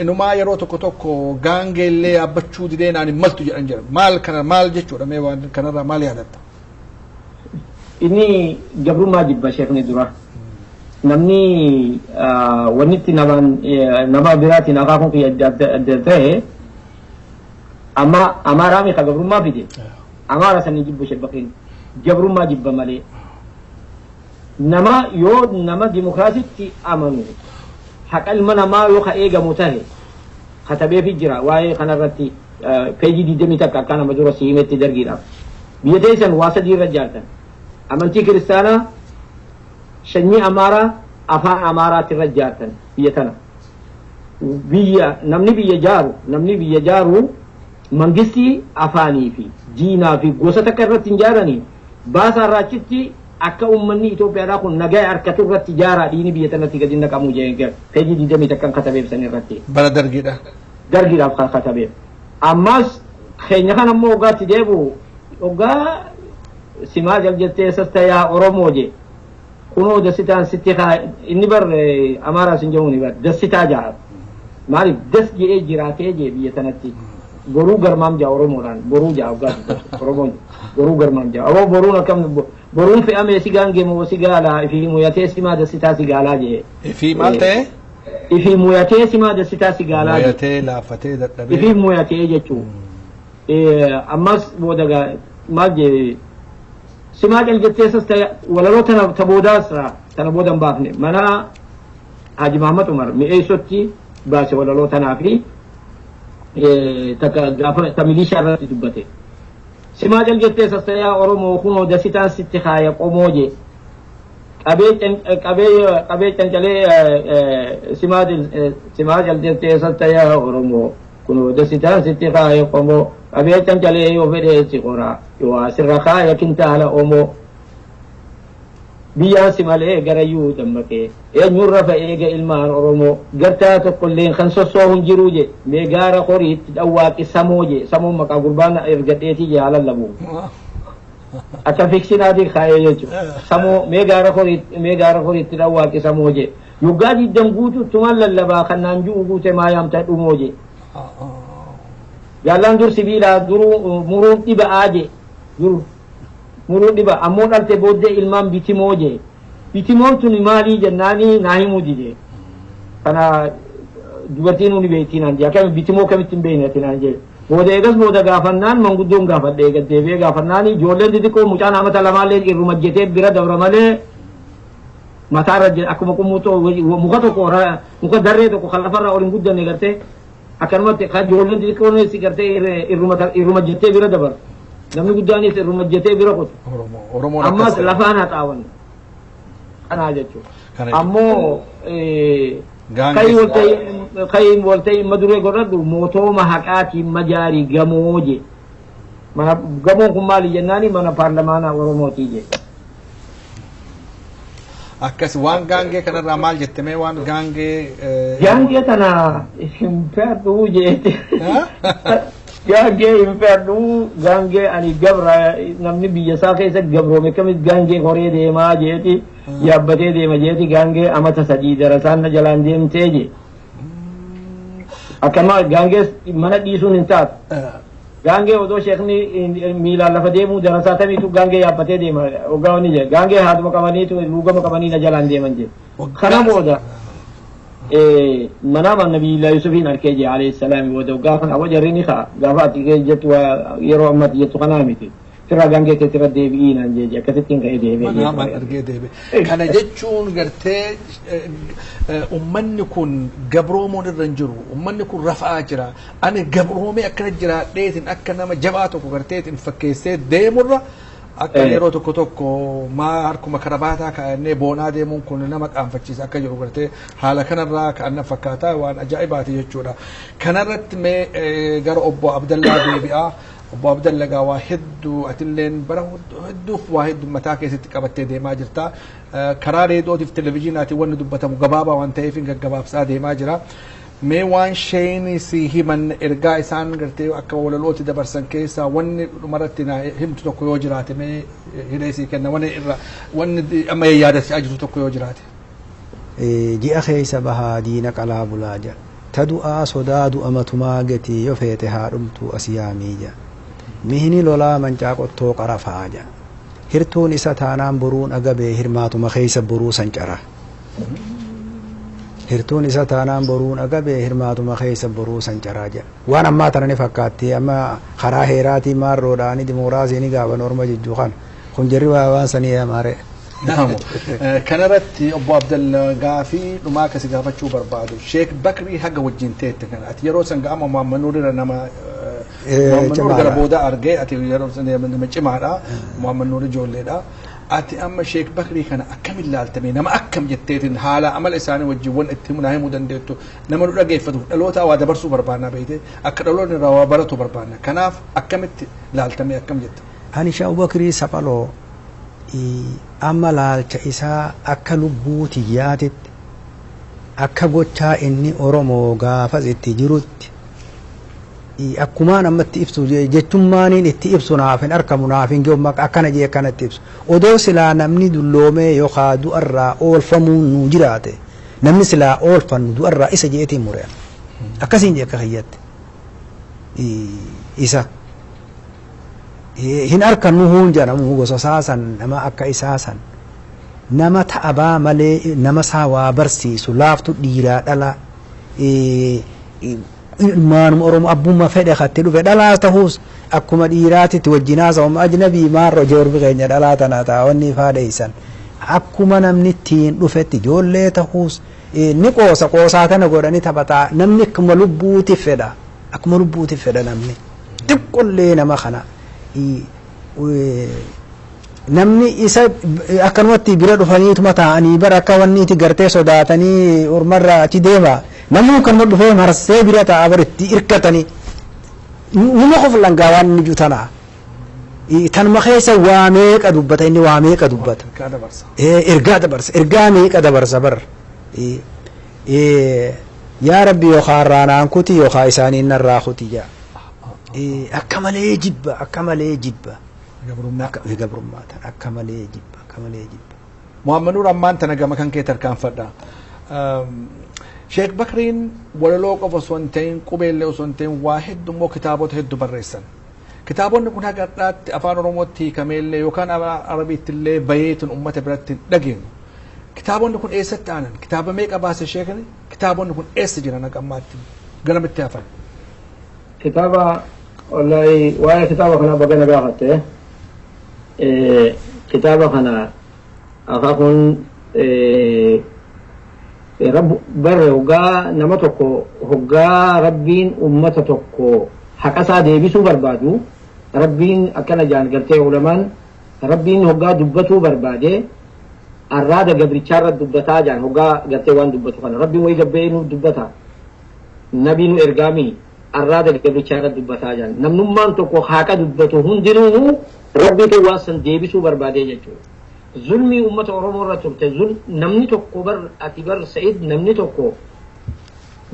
Inumaa yeroo tokko gaangeellee abbachuu didee naan hin maltu jedhan jira. Maal kana maal jechuudha mee waan kanarraa maal yaadatta? Inni gabrummaa jibba sheekni dura. Namni wannitti nama biraatiin akaakuun kiyya adda ta'e amma amaaraami ka gabrummaa fide. Amaara sanii jibbu sheebbakiin gabrummaa jibba malee. Nama yoo nama dimokiraasitti amanu haqa ilma namaa yoo ka eegamu tahe katabeefi jira waa'ee kanarratti peejii 20 takka akka nama dura si himetti dargiidhaaf. Biyya teessan waa sadii irra jaaltan. Amantii kiristaanaa shanyii amaaraa afaan amaaraatti irra jaaltan biyya tana. Namni biyya jaaru mangistii afaanii fi diinaa fi gosa takka irratti hin jaaranii baasaa irraachitti akka uummanni Itoophiyaadhaa kun nagaa harkatu irratti jaaraa diini biyya tanatti gadi naqamuu jee peejii 20 takkan katabeef san irratti. Bara dargiidha. Dargiidhaaf kan katabeef. Ammas keenya kan ammoo hoggaatti deebi'u hoggaa simaa jaljettee sastayaa Oromoo je kunoo dasitaan sitti inni bar Amaaraa sin jedhuuni bar dasitaa jaara. Maaliif das jedhee jiraatee je biyya tanatti. Boruu garmaam jaa Oromoodhaan boruu jaa hoggaa Oromoon boruu garmaam jaa. Aboo boruun akkam boruun fe'amee si gaangeemu si gaalaa ifi muyatee simaa dasitaa si gaalaa je. Ifi maal ta'e? Ifi muyatee simaa dasitaa si gaalaa je. Muyatee laafatee dadhabee. Ifi muyatee jechuun. ammas booda maal jee simaa jaljetteessas walaloo tana boodaas tana booda hin baafne mana Haji Mahamad Umar mi'eessotti baase walaloo tanaa fi ta milishaa irratti dubbate simaa jaljetteessas yaa Oromoo kunoo dasitaan sitti kaaya qomoo jee qabee cancalee simaa jaljetteessas yaa Oromoo kunoo dasitaan sitti kaaya qomoo qabee cancalee yoo fedhee si qoraa yoo asirra kaaya kintaala Omoo biyyaan si malee garayyuu dammaqee eenyurra fa'eega ilmaan Oromoo gartaa tokkolleen kan sossoo hin jiru je mee gaara horiitti dhawwaaqi samoo je samoon maqaa gurbaan ergadheetii je haala labu akka fiksinaatii kaayee jechuudha samoo mee gaara horiitti dhawwaaqi samoo je yoggaa diddam guutuuttumaan lallabaa kan naan ju'u guute maa yaamta dhumoo je jaallaan dur sibiilaa duruu muruun dhiba'aa je dur muruu dhiba ammoo dhalte booddee ilmaan bitimoo je bitimoon tuni maalii jennaanii naa himuu dide kana dubartiin uni beektinaan je akkami bitimoo kamitti hin beeknati naan je booda eegas booda gaafannaan manguddoon gaafadhe eegas deebi'ee gaafannaan ijoolleen xixiqqoo mucaan amata lamaallee irruma jetee bira dabra malee mataarra akkuma qummuutoo muka tokko muka darree tokko kan lafarraa ol hin guddanne gartee akkanumatti kan ijoolleen xixiqqoo si gartee irruma jettee bira dabar namni guddaanis irruma jetee bira qotu ammas lafaan haxaawan kanaa jechuudha ammoo kayin walta'ii maduree godhadhu mootooma haqaatiin majaarii gamoo je mana gamoon kun maali jennaani mana paarlamaanaa Oromootii je akkas waan gaangee kanarraa maal jettamee waan gaangee tana hin fedhuu jeeti gaangee hin fedhuu gaangee ani gabra namni biyya isaa keessa gabroome kamis gaangee horee deemaa jeeti yaabbatee deema jeeti gaangee amata sadii darasaan na jalaan deemtee je akkama gaangee mana dhiisuun hin taatu gaangee odoo sheekni miilaan lafa deemuu darasaa tamiitu gaangee yaabbatee deema ogaawani je gaangee haaduma qabaniitu luugama qabanii na jalaan deeman je kana booda منام النبي الله يوسف أركيجي عليه السلام ودوقا كان أبو جريني خا قافات جت ويرو أمت جت قنامتي ترى جانجي ترى ديبين أنجي كتتين كيدي منام أركي ديبي كان جتشون قرتي أمن يكون جبرومون الرنجرو أمن يكون رفع أجرا أنا جبرومي أكن أجرا ليتن أكن ما جباتو قرتي فكيسة ديمرة akka yeroo tokko tokko maa harkuma karabaataa kaa'annee boonaa deemuun kun nama qaanfachiisa akka jiru gartee haala kanarraa ka'anna fakkaataa waan ajaa'ibaati jechuudha. Kanarratti mee gara obbo Abdallaa deebi'aa. Obbo Abdallaa waa hedduu atilleen bara hedduuf waa hedduu mataa keessatti qabattee deemaa jirta. Karaa reediyootiif televezyiinaatiin wanni dubbatamu gabaabaa waan ta'eef hin gaggabaabsaa deemaa jira. mee waan shayni si himan ergaa isaan gartee akka walalooti dabarsan keessa wanni dhumarratti na himtu tokko yoo jiraate mee hidhee si kenna wanni amma yaadatti ajiru tokko yoo jiraate ji'a keessa bahaa diina qalaa bulaaja tadu'aa sodaadu amatumaa gatii yoo feete haadhumtu asiyaamiija mihini lolaa mancaa qottoo qarafaaja hirtuun isa taanaan boruun agabee hirmaatuma keessa boruu sancara hirtuun isa taanaan boruun agabee hirmaatuma keessa boruu sancaraaja waan ammaa tanani fakkaatti amma karaa heeraatii maarroodhaani dimookiraasiin gaaban orma jechuu kan kun jirri waan sanii amaare kanarratti obbo Abdallaa gaafii dhumaa kasi gaafachuu barbaadu Sheek Bakrii haga wajjin teette kana ati yeroo san ga'ama Muhammad Nuurira nama Muhammad Nuur gara booda argee ati yeroo san nama cimaadha Muhammad Nuur ijoolleedha ati amma Sheek Bakrii kana akkam ilaaltame nama akkam jetteetin haala amala isaanii wajjin wan itti himuu himuu dandeettu nama nu dhageeffatu dhaloota waa dabarsuu barbaanna beekte akka dhaloonni irraa waa baratu barbaanna kanaaf akkamitti ilaaltame akkam jette ani Sheek Bakrii saphaloo amma laalcha isaa akka lubbuuti yaatetti akka gochaa inni Oromoo gaafas itti jirutti akkumaan ammatti ibsu jechummaaniin itti ibsu naaf hin argamu naaf hin gahu akkana jee akkanatti ibsu odoo silaa namni dulloomee yookaan du'arraa oolfamuun nu jiraate namni silaa oolfannu du'arraa isa jeetiin muree akkasiin jee akka kiyyatti isa hin arkannu huun jedhamu gosa saasan nama akka isaasan nama ta'abaa malee nama saa waa barsiisu laaftu dhiiraa dhala ilmaanuma oromoo abbummaa fedhe katti dhufe dhalaa ta'uus akkuma dhiiraatitti wajjinaasa amma ajnabii maarro joorbi keenya dhalaa tanaa taa'onni faadheeysan akkuma namni ittiin dhufetti ijoollee ta'uus ni qoosaa tana godhanii taphataa namni akkuma lubbuutiif fedha namni xiqqollee nama kana namni isa akkanumatti bira dhufaniituma taa'anii bara akka wanni itti gartee sodaatanii ormarraa achi deema namni kan dhufee marsee bira taa'a baritti irkatanii numa qoflan waan inni jutana tanuma keessa waa meeqa dubbata inni waa meeqa dubbata ergaa meeqa dabarsa bar yaa rabbi yookaan raanaan kuti yookaan isaaniin narraa kuti jaa akka malee jibba gabrummaatan akka malee jibba Muhammad Nur ammaan tana gama kan kee tarkaanfadha Sheekh Bakriin walaloo qofa osoo hin ta'in qubeellee osoo hin ta'in waa hedduu immoo kitaabota hedduu barreessan kitaabonni kun haga har'aatti afaan oromootti hiikameellee yookaan arabiitti illee bayeetuun uummata biratti hin dhageenyu kitaabonni kun eessatti aanan kitaaba meeqa baase sheekni kitaabonni kun eessa jiran haga ammaatti garamitti hafan kitaaba wallahi waa'ee kitaaba kana bagana gaafatte kitaaba kana akaakun barre hoggaa nama tokko hoggaa rabbiin ummata tokko haqasaa deebisuu barbaadu rabbiin akkana jaan gartee ulamaan rabbiin hoggaa dubbatuu barbaade arraada gabrichaarra dubbataa jaan hoggaa gartee waan dubbatu kana rabbiin way gabbeenu dubbata nabiinu ergaami arraada gabrichaarra dubbataa jaan namnummaan tokko haqa dubbatu hundinuu rabbiitu waan san deebisuu barbaade jechuudha zulmii ummata oromoo irra turte namni tokko bar ati bar sa'id namni tokko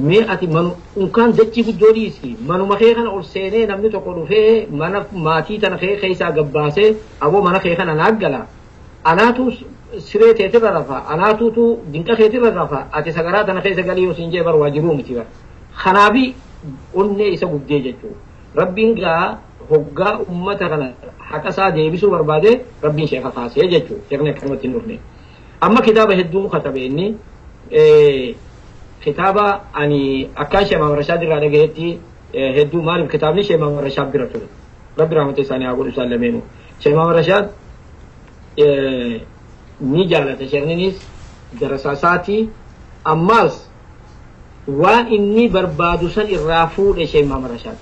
mee ati manu unkaan dachii guddoo dhiisi manuma kee kana ol seenee namni tokko dhufee mana maatii tana kee keessaa gabbaasee aboo mana kee kana naaggala anaatu siree teetirra rafa anaatuutu dinqa keetirra rafa ati sagaraa tana keessa galii yoo siin jee bar waajiruu miti bar kanaafi onnee isa guddee jechuudha rabbiin gaa hoggaa ummata kana haqasaa deebisuu barbaade rabbiin sheeka kaasee jechuudha sheekni akkanumatti hin dhufne amma kitaaba hedduu katabe inni kitaaba ani akkaan Sheekh Maamad Rashaad irraa dhagayetti hedduu maaliif kitaabni Sheekh Maamad Rashaad bira ture rabbi rahmata isaanii haa godhu isaan lameenuu Sheekh Maamad Rashaad ni jaalata sheekninis darasaa isaatii ammaas waan inni barbaadu san irraa fuudhe Sheekh Maamad Rashaad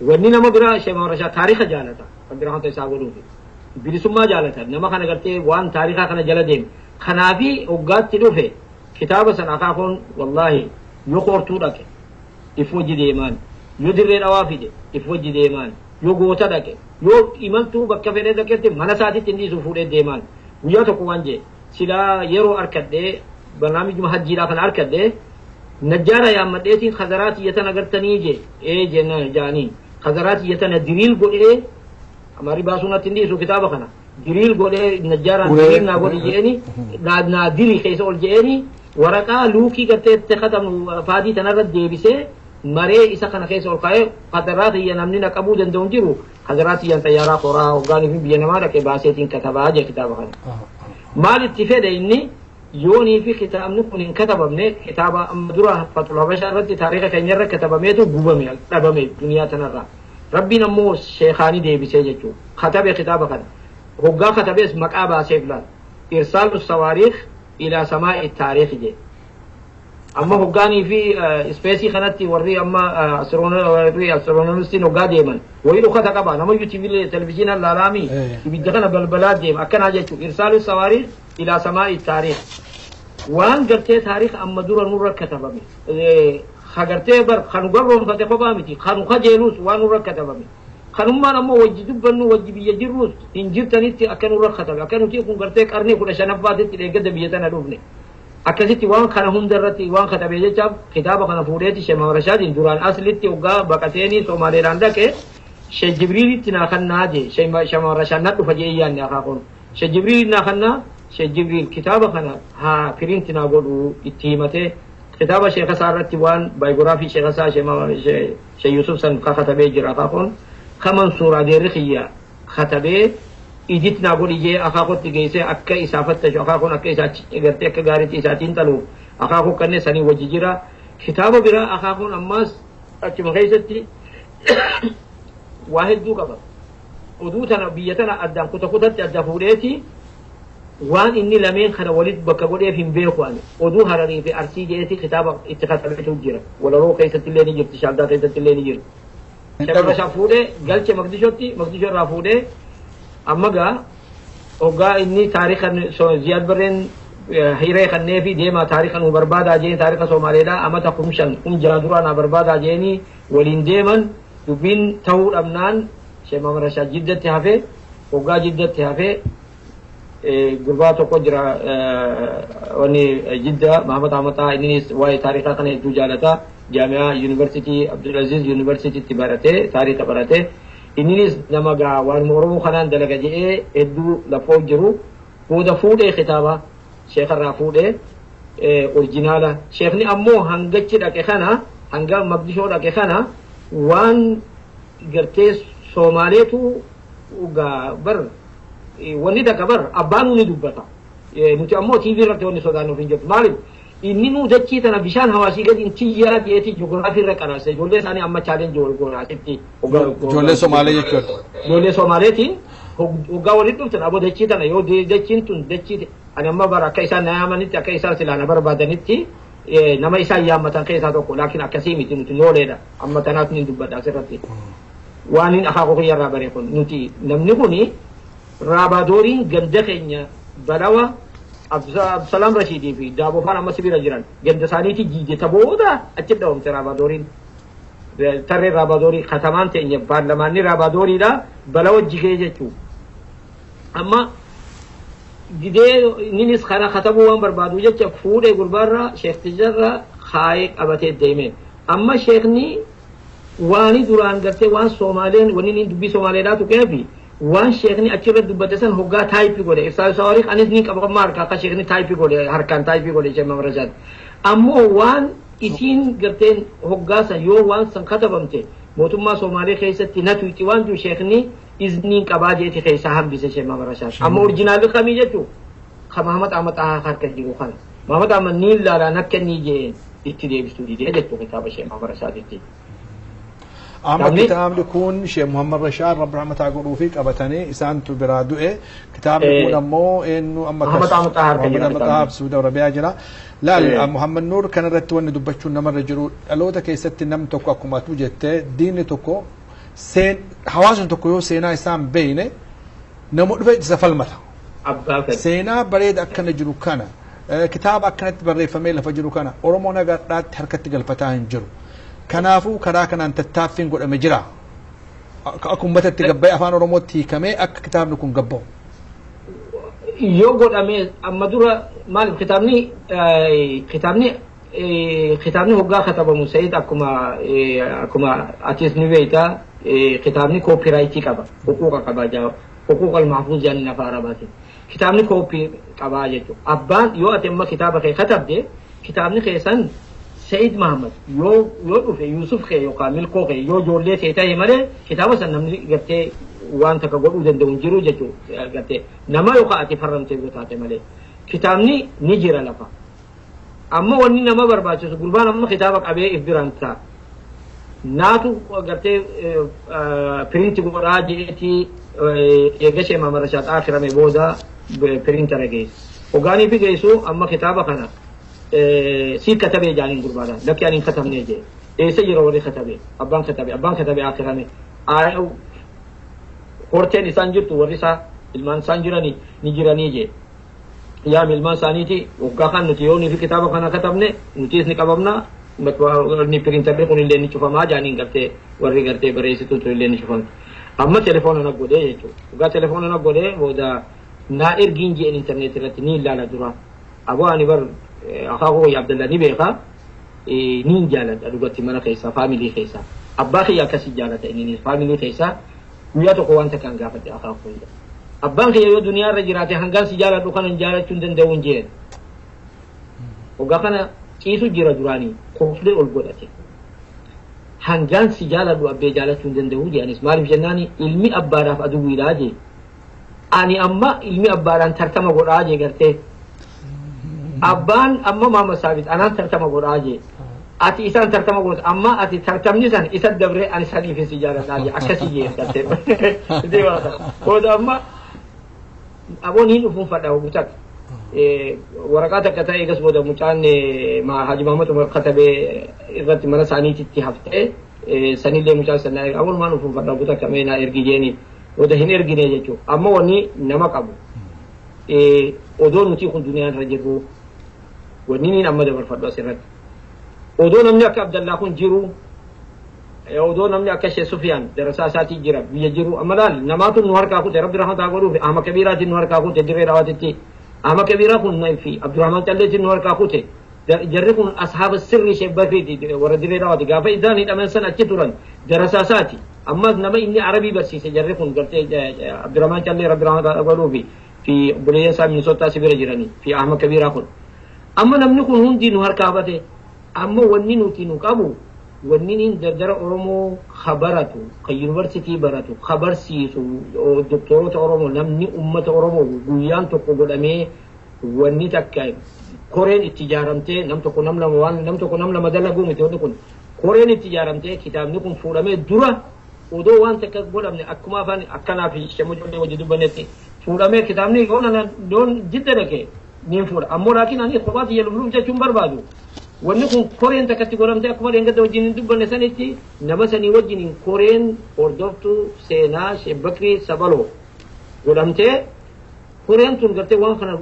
wanni nama biraa Sheekh Maamad Rashaad taariika jaalata rabbi rahmata isaa godhuufi bilisummaa jaalata nama kana gartee waan taariikaa kana jala deemu kanaafi hoggaatti dhufe kitaaba san akaakuun wallahi yoo koortuu dhaqe if wajji deemaan yoo dirree dhawaa fide if wajji deemaan yoo goota dhaqe yoo imaltuu bakka fedhee dhaqetti mana isaatitti hin dhiisu fuudhee deemaan guyyaa tokko waan jee silaa yeroo arkadhee barnaamijuma hajjiidhaa kana arkadhee najjaara yaammadheetiin khazaraat iyyatan agartanii jee jenna jaanii khazaraat iyyatan diriil godhee amari baasuunatti hin dhiisu kitaaba kana diriil godhee najjaaraan diriil naa godhi jeeni naa diri keessa ol jeeni waraqaa luukii gartee itti khatamu faadii tanarra deebisee maree isa kana keessa ol kaa'ee khazaraat iyya namni naqabuu danda'u jiru khazaraat iyyan xayyaaraa koraa hoggaanii fi biyya namaa dhaqee baaseetiin katabaa jee kitaaba kana maal itti fedhe inni yoonii fi kitaabni kun hin katabamne kitaaba amma dura fatul habashaa irratti taariika keenya irra katabameetu gubame dhabame duniyaa tanarraa rabbiin ammoo sheekaanii deebisee jechuudha katabe kitaaba kana hoggaa katabees maqaa baaseef laal irsaalu sawaariikh ilaa samaa'i taariikhi jee amma hoggaanii fi ispeesii kanatti warri amma astiroonomistiin hoggaa deeman wayii dhukata qaba namayyuu tiivii televizyiinaan laalaami ibidda kana balbalaa deema akkanaa jechuudha irsaalu sawaariikh ilaa samaa'i taariikh waan gartee taariikha amma dura nurra katabame hagartee bar kanu garroomfate kophaa miti kanu kajeelus waan nurra katabame kanummaan ammoo wajji dubbannu wajji biyya jirrus hin jirtanitti akka nurra katabe akka nuti kun gartee qarnii 15ffaatitti dheeggadda biyya tana dhufne akkasitti waan kana hunda irratti waan katabe jechaaf kitaaba kana fuudheeti Sheekh Maamad Rashaadiin duraan aslitti hoggaa baqateenii Somaaleedhaan dhaqe Sheekh Jibriilitti naa kannaa jee Sheekh Maamad Rashaad na dhufa jee iyyaanne akaakon Sheekh Jibriil naa kannaa Sheekh Jibriil kitaaba kana haa piriinti naa godhu itti himatee kitaaba sheekha isaa irratti waan baayogiraafii sheekha isaa Sheekh Yusuf san katabee jira akaakon kaman suuraa deerri xiyya katabee idit naa godhi jee akaakotti geessee akka isaa fattashu akaakon akka isaa gartee akka gaariitti isaatiin taluuf akaakoo kanneen sanii wajji jira كتابة براء أخاكم أماس أكما خيستي واحد دو قبل ودوتنا بيتنا أدام كتكتت أدفوليتي وان إني لمن خنا ولد بكبولي في بيخوان ودو هرني في أرسي جيتي كتابة اتخاذ تجرا ولا رو خيست اللي نجيب تشالدا خيست اللي نجيب شباب شافوده قال شيء مقدشوتي رافوده أما جا وجا إني تاريخ زياد برين هيرة خنّي في ديما تاريخ برباد أجيني تاريخ سوماليدا أما تقومشان جرادورا أنا برباد أجيني ولين ديمن يبين تور أمنان شيء ما مرشا جدة تهافه وجا جدة تهافه قرباتو كجرا وني جدة محمد عمتا إني واي تاريخ خنّي تجارتا جامعة يونيفرسيتي عبد العزيز يونيفرسيتي تبارته تاريخ تبارته إني نما جا وارمورو خنان دلقة جئ إدو لفوجرو وده فوده خطابة شيخ الرافوده أورجينالا شيخني أمو هنگچ دك خنا هنگا مقدشو دك خنا وان گرتي سوماليتو وغا بر وني دك بر أبانو ندوبتا نتي أمو تي في رتي وني سودانو فينجت مالي إني نو دچي تنا بشان هواسي قد انتي يرا ديتي جغرافي ركنا سي جولي ساني أما چالين جول گونا تي جولي سومالي يكر جولي سوماليتين وغا ولدتم تنا أبو دچي تنا يو دچين تون دچي أنا ما برا كيسان نيامنيتي كيسان سلانا بربادنيتي نما إسا يامتان كيسان توكو لكن أكسيمي تنوليدا أما تنات ندوبتا سرتي وانين أخاقو خيار رابريكون نتي نمنكوني رابادورين گندخينيا بلاوا سلام رشيدي في دابو فانا مسبيرا جيران گند سانيتي جيجي تبودا أجد دوم رابادورين ترى رابادوري ختمان تينيا بارلماني رابادوري دا بلاوا جيجي جيچو أما جدي نينس خنا ختموا وان بربادو جت فود غربارا شيخ تجرا خايق ابته ديمه اما شيخني واني دوران غرتي وان سومالين وني دبي سوماليدا تو كيفي وان شيخني اچبه دبتسن هوغا تايبي غولي اسا سواريخ انس ني قبق مار کا شيخني تايبي غولي هركان تايبي غولي جما مرجات امو وان اسين غرتين هوغا سا يو وان سن كتبمته موتما سومالي خيستي نتو تيوان جو شيخني إذنين كباجة خيسا هم بيسه شيء ما براشان أما أورجينال خميجة تو محمد أحمد آخر كذي وخان محمد أحمد نيل لا نكني جي اتدي بستودي ده تو كتاب شيء ما براشان اتدي أما كتاب يكون شيء محمد رشاد رب رحمة عقوله فيك أبتني إنسان تبرادو كتاب يكون أمو إنه أما محمد أحمد آخر كذي محمد أحمد سودا وربيع جرا لا محمد نور كان رتوان دبچون نمر رجلو ألودا كيست نم تكو أكما توجت دين تكو سين حواسن تكو سينا إسام بينه نمر في سفلمتا سينا بريد أكن جرو كان كتاب أكنت بري فميل فجرو كان أورمونا قرأت حركة قلفتان جرو كنافو كراكن أن تتافين قد أمجرا أكون متى تقبل أفان أورموتي كمي أك كتاب نكون قبو يوغود أمي أما دورا مال كتابني هوغا كتابه مسيد أكما أتيس نويتا كتابني كوبي رايتي كبا حقوق كبا جاو حقوق المحفوظ يعني نفارباتي كتابني كوبي كبا جتو أبان يو أتم كتابه كتاب دي كتابني خيسان سيد محمد يو في يوسف خي يو كامل كو خي يو جولي سيتا يمره كتابه سنمني غتي وان تكغدو دندون جيرو جتو غتي نما يو خاتي فرنتي بتاتي مله كتابني نيجيرا لفا أما وني نما برباچو غلبان أما كتابك أبي إفبرانتا ناتو غتي برينت غراجيتي يغشي ما مرشات آخر में बोधा प्रिंटर है गई उगानी भी गई सो अम्मा किताबा खाना सीट कतबे जानी गुरबाना लग यानी खत्म नहीं जे ऐसे ये रोले खतबे अब्बान खतबे आखिर में आए होरते निसान जो तू वरिसा इल्मान सांजुरानी निजिरानी जे या मिलमान सानी थी उगा खान नुतियो नी भी किताबा खाना खत्म ने नुतिस ने कबमना मतवा नी प्रिंटर पे कोनी लेनी चुफा मा जानी करते वर्री करते बरे से तू लेनी चुफा أما تلفون أنا قولي يجو وقا تلفون أنا قولي ودا نائر جينجي الإنترنت رتني لا لا درا أبو أنا بر أخاه عبد الله نبيخا نين جالد أدوغتي منا خيسا فاميلي خيسا أباخي يا كسي جالد إني فاميلي خيسا ويا تقوان تكان قافت أخاه خويا أباخي يا دنيا رجراتي هنغان سجالة دخان جالد چندن دون جين وقا خنا كيسو جيرا دراني خوفلي أولغولتي هنگان سجالة دو أبي جالة تندن دهو يعني اسمار بجناني علمي أبارا فأدو ويلاجي أني أما علمي أباران ترتما قرآجي قرتي أبان أما ماما ثابت أنا ترتما قرآجي ati isan tartama goot amma ati tartamni san isa dabre an sani fi sijara naaji akkasi jeeskatte deewata kooda amma abon hin ufun fadha gutak waraqata kata egas boda mucaan ma haji Muhammad Umar katabe irratti mana saaniititti hafte sanillee mucaan sanaa abon maan ufun fadha gutak kameena ergijeeni oda hin ergine jechuudha amma wanni nama qabu odoo nuti kun duniyaan irra jirru wanni niin amma dabarfadhu asirratti odoo namni akka Abdallaa kun jiru odoo namni akka Sheekh Sufyaan darasaa isaatii jira biyya jiru amma laal namaatu nu harkaa kute rabbi rahmataa godhuuf Ahmad Kabiiraatiin nu harkaa kute dirree daawwatitti Ahmad Kabiiraa kun fi Abdurrahmaan Calleetiin nu harkaa kute jarri kun ashaaba sirri Sheekh Bakriiti warra dirree daawwati gaafa isaan hidhaman san achi turan darasaa isaati ammas nama inni arabii barsiise jarri kun gartee Abdurrahmaan Callee rabbi rahmataa godhuuf fi buleeyyan isaa Minisootaa sibira jiranii fi Ahmad Kabiiraa kun amma namni kun hundi nu harkaa bate amma wanni nuti nu qabu wanni niin dardara Oromoo khabaratu ka yuunivarsiitii baratu khabarsiisu doktoroota Oromoo namni ummata Oromoo guyyaan tokko godhamee wanni takka koreen itti ijaaramtee nam tokko nam lama dalaguu miti wanni kun koreen itti ijaaramtee kitaabni kun fuudhamee dura odoo waan takka godhamne akkuma afaan akkanaa fi shemmoo ijoollee wajji dubbannetti fuudhamee kitaabni doon jidda dhaqee niin fuudha ammoo laakiin ani kophaatti yelumluuf jechuun barbaadu wanni kun koreen takkatti godhamtee akkuma dheengadda wajjin hin dubbanne sanitti nama sanii wajjin koreen hordoftuu seenaa Sheekh Bakrii Sabaloo godhamtee koreen tun gartee waan kana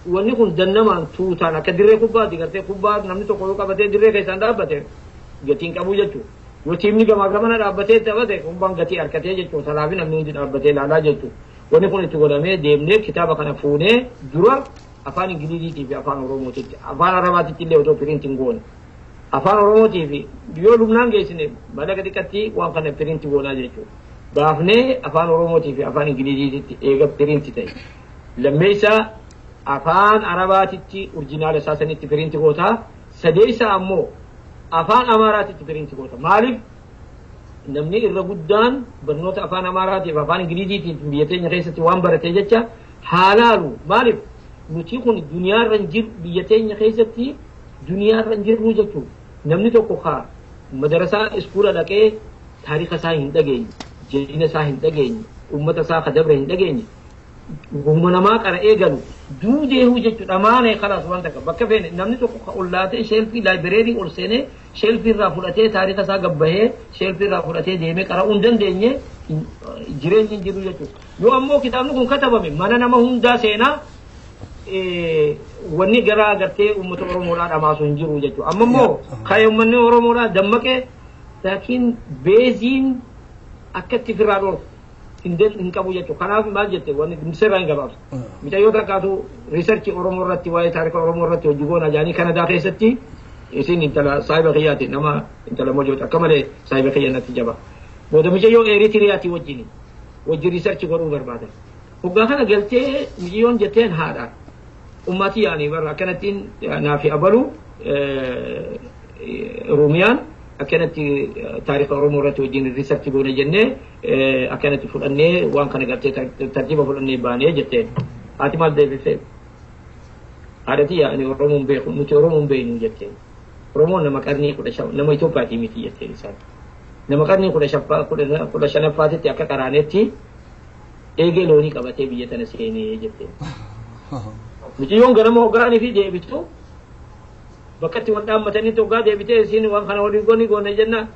wanni kun dannamaan tuutaan akka dirree kubbaati gartee kubbaa namni tokko yoo qabatee dirree keessaan dhaabbate gatiin qabu jechuudha yoo tiimni gamaa gamana dhaabbatee taphate kubbaan gatii harkatee jechuudha salaafi namni hundi dhaabbatee ilaalaa jechuudha wanni kun itti godhamee deemnee kitaaba kana fuunee dura afaan Ingiliziitii fi afaan Oromootiitti afaan Arabaatiitti illee otoo piriintiin goone afaan Oromootii fi yoo lubnaan geessine malaqa xiqqatti waan kana piriintii goonaa jechuudha baafnee afaan Oromootii fi afaan Ingiliziitti eega piriintii ta'e lammeessaa afaan Arabaatiitti urjinaala isaa sanitti piriintii gootaa sadeessaa ammoo afaan Amaaraatiitti piriintii goota maaliif namni irra guddaan barnoota afaan Amaaraatiif afaan Ingiliziitiif biyya teenya keessatti waan baratee jecha haalaalu maaliif nuti kun duniyaarra hin jiru biyya teenya keessatti duniyaarra hin jirru jechuudha namni tokko kaa madarasaa iskuula dhaqee taariika isaa hin dhageenye jeedina isaa hin dhageenye ummata isaa kadabre hin dhageenye guma namaa qara'ee galu duudeehu jechuudha maanee kalaas waan takka bakka feene namni tokko ka ollaatee sheelfii laayibireerii ol seenee sheelfii irraa fudhatee taariika isaa gabbahee sheelfii irraa fudhatee deemee qara'uu hin dandeenye jireenyi hin jiru jechuudha yoo ammoo kitaabni kun katabame mana nama hundaa seenaa wanni garaa gartee ummata Oromoodhaa dhamaasu hin jiru jechuudha amma immoo ka'ee uummanni Oromoodhaa dammaqee laakiin beeziin akkatti firraa dhoorku hin qabu jechuudha kanaaf maal jette wanni sirraa hin gabaabsu mucayyoo takkaatu riisarchii Oromoo irratti waa'ee taarika Oromoo irratti hojii goona jaanii Kanadaa keessatti isin intala saahiba kiyyaati nama intala mojooti akka malee saahiba kiyya natti jaba booda mucayyoo Eritiriyaati wajjin riisarchii godhuu barbaadan hoggaa kana galtee miciyyoon jetteen haadha ummati yaani barra kanattiin naafi abalu Oromiyaan akkanatti taarika Oromoo irratti wajjin riisarchii goone jennee akkanatti fudhannee waan kana gartee tartiiba fudhannee baanee jetteen haati maal deebifee haadhati yaani Oromoon beeku nuti Oromoon beeknu jetteen Oromoon nama qarnii 15 nama Itoophiyaatii miti jetteen isaan nama qarnii 15 akka qaraanetti eegee loonii qabatee biyya tana seenee jetteen miciyyoon ganama hoggaanii fi deebitu bakkatti waan dhaammatanii hoggaa deebitee isin waan kana waliin goone jenna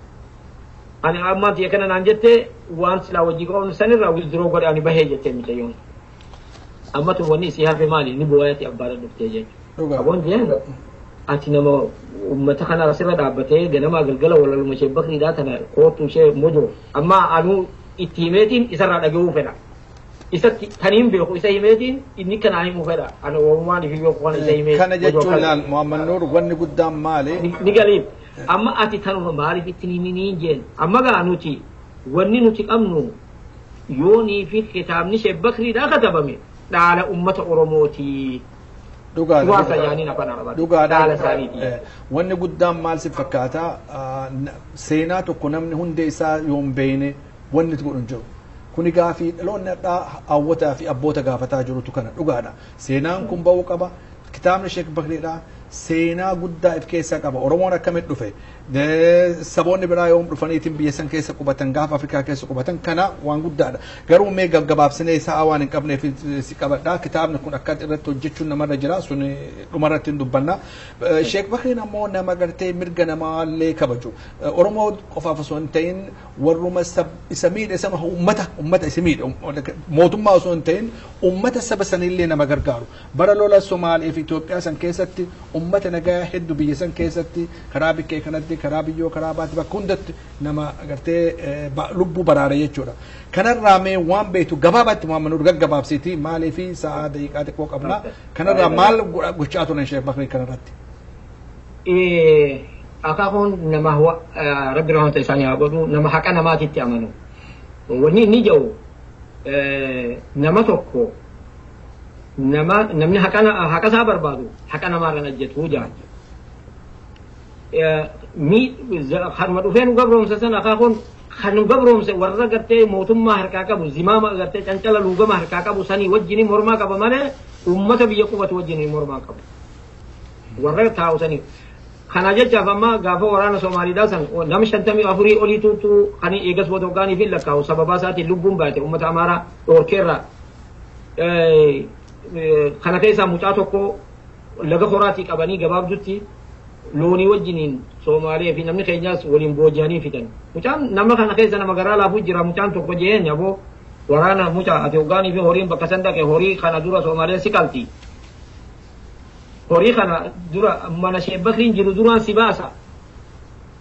ani ammaati kana naan jettee waan silaa wajjii qaban sanirraa withdraw godhe ani bahee jettee miciyyoon ammatu wanni isii hafe maali ni bu'aayatti abbaadha dhuftee jechuudha aboon jeen ati nama ummata kana asirra dhaabbatee ganama galgala walaluma Sheekh Bakriidhaa tana kootu ishee mojoo amma anuu itti himeetiin isarraa dhaga'uu fedha isatti kaniin beeku isa himeetiin inni kanaa himuu fedha ana uumaan ifi beeku kana isa himee kana jechuun laal Muhammad Nuur wanni guddaan maali ni galiif amma ati tanuma maaliif itti himiniin jeen amma gaa nuti wanni nuti qabnu yoonii fi kitaabni Sheekh Bakriidhaa katabame dhaala ummata Oromooti dhugaadha wanni guddaan maal si fakkaata seenaa tokko namni hundee isaa yoon beeyne wanni itti godhun jiru kuni gaafii dhaloonni har'aa hawwataa fi abboota gaafataa jirutu kana dhugaadha seenaan kun ba'uu qaba kitaabni Sheekh Bakriidhaa seenaa guddaa if keessaa qaba. Oromoon akkamitti dhufe saboonni biraa yoom dhufaniitiin biyya san keessa qubatan gaafa Afrikaa keessa qubatan kana waan guddaadha. Garuu mee gabaabsinee isaa waan hin qabneef si qabadha. Kitaabni kun akka irratti hojjechuun namarra jira sun dhumarratti hin dubbanna. Sheek Bakriin ammoo nama gartee mirga namaallee kabaju. Oromoo qofaaf osoo hin ta'in warruma isa miidhe sama ummata isa miidhe mootummaa osoo hin ta'in ummata saba sanillee nama gargaaru. Bara lola Somaalee fi Itoophiyaa san keessatti ummata nagaa hedduu biyya san keessatti karaa bikkee kanatti karaa biyyoo karaa baatti bakka hundatti nama gartee lubbuu baraare jechuudha. Kanarraa mee waan beektu gabaabatti Muhammad Nuur gaggabaabsiiti maalii fi sa'a daqiiqaa xiqqoo qabna. Kanarraa maal gochaa turan Sheek Bakrii kanarratti? Akaakuun nama rabbi rahmata isaanii haa godhu nama haqa namaatitti amanu. Wanni inni jedhu nama tokko namni haqa isaa barbaadu haqa namaarra ajjetu jaa. Kanuma dhufee nu gabroomsa sana akaakuun kan nu gabroomse warra gartee mootummaa harkaa qabu zimaama gartee cancala luugama harkaa qabu sanii wajjini mormaa qaba malee uummata biyya qubatu wajjini mormaa qabu. Warra taa'u sanii. Kana jechaaf amma gaafa waraana Somaaliidhaa san nama 54 oliituutu kan eegas wotoggaanii fi lakkaa'u sababaa isaatiin lubbuun baate uummata Amaaraa dhoorkeerra. Kana keessaa mucaa tokko laga horaatii qabanii gabaabdutti loonii wajjiniin Somaalee fi namni keenyaas waliin booji'anii fidan. Mucaan nama kana keessa nama garaa laafuu jira mucaan tokko jeen yaboo waraana mucaa ati hoggaanii fi horiin bakka san dhaqe horii kana dura Somaaleen si qalti. Horii kana dura mana Sheek Bakriin jiru duraan si baasa.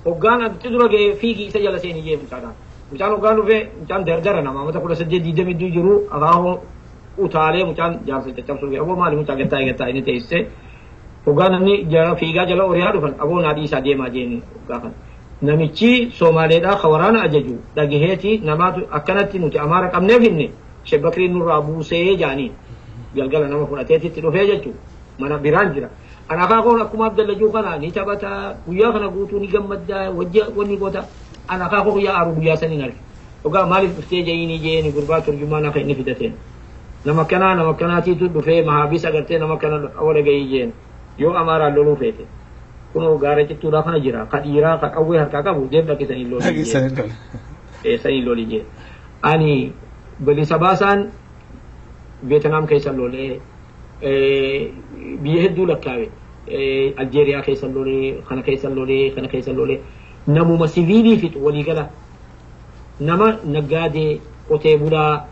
Hoggaan ati dura ga'ee fiigii isa jala seenii jee mucaadhaan. Mucaan hoggaan dhufee mucaan dardara nama amata 18 jiru akaahoo utaalee mucaan jaarsa caccabsuu aboo maali mucaa gattaa inni teessee hoggaan inni fiigaa jala horiyaa dhufan aboo naadii isaa deemaa jeeni hoggaa kana. Namichi Somaaleedhaa ka waraana ajaju dhageheeti namaatu akkanatti nuti Amaara qabneef hinne Sheek Bakriin nurraa buusee jaanii galgala nama fudhateetitti dhufee jechuudha. Mana biraan jira. Ana akaakuun akkuma Abdallajuu kana ni taphata guyyaa kana guutuu ni gammadda wanni goota. Ana akaakuu guyyaa aaru guyyaa saniin arge. Ogaa maaliif dhuftee jeeni jeeni gurbaa turjumaan akka inni fidateen. Nama kanaatiitu dhufee mahaabis agartee nama kana wala gahii jeen. Yoo Amaaraan loluu feete. Kunoo gaara cittuudhaa kana jira. Ka dhiiraa ka qawwee harkaa qabu deem dhaqqisanii lolii jeen. Sanii lolii jeen. Ani bilisa baasaan Veetnaam keessa lolee biyya hedduu lakkaawe Aljeeriyaa keessa lolee kana keessa lolee namuma siviilii fixu waliigala nama naggaadee qotee bulaa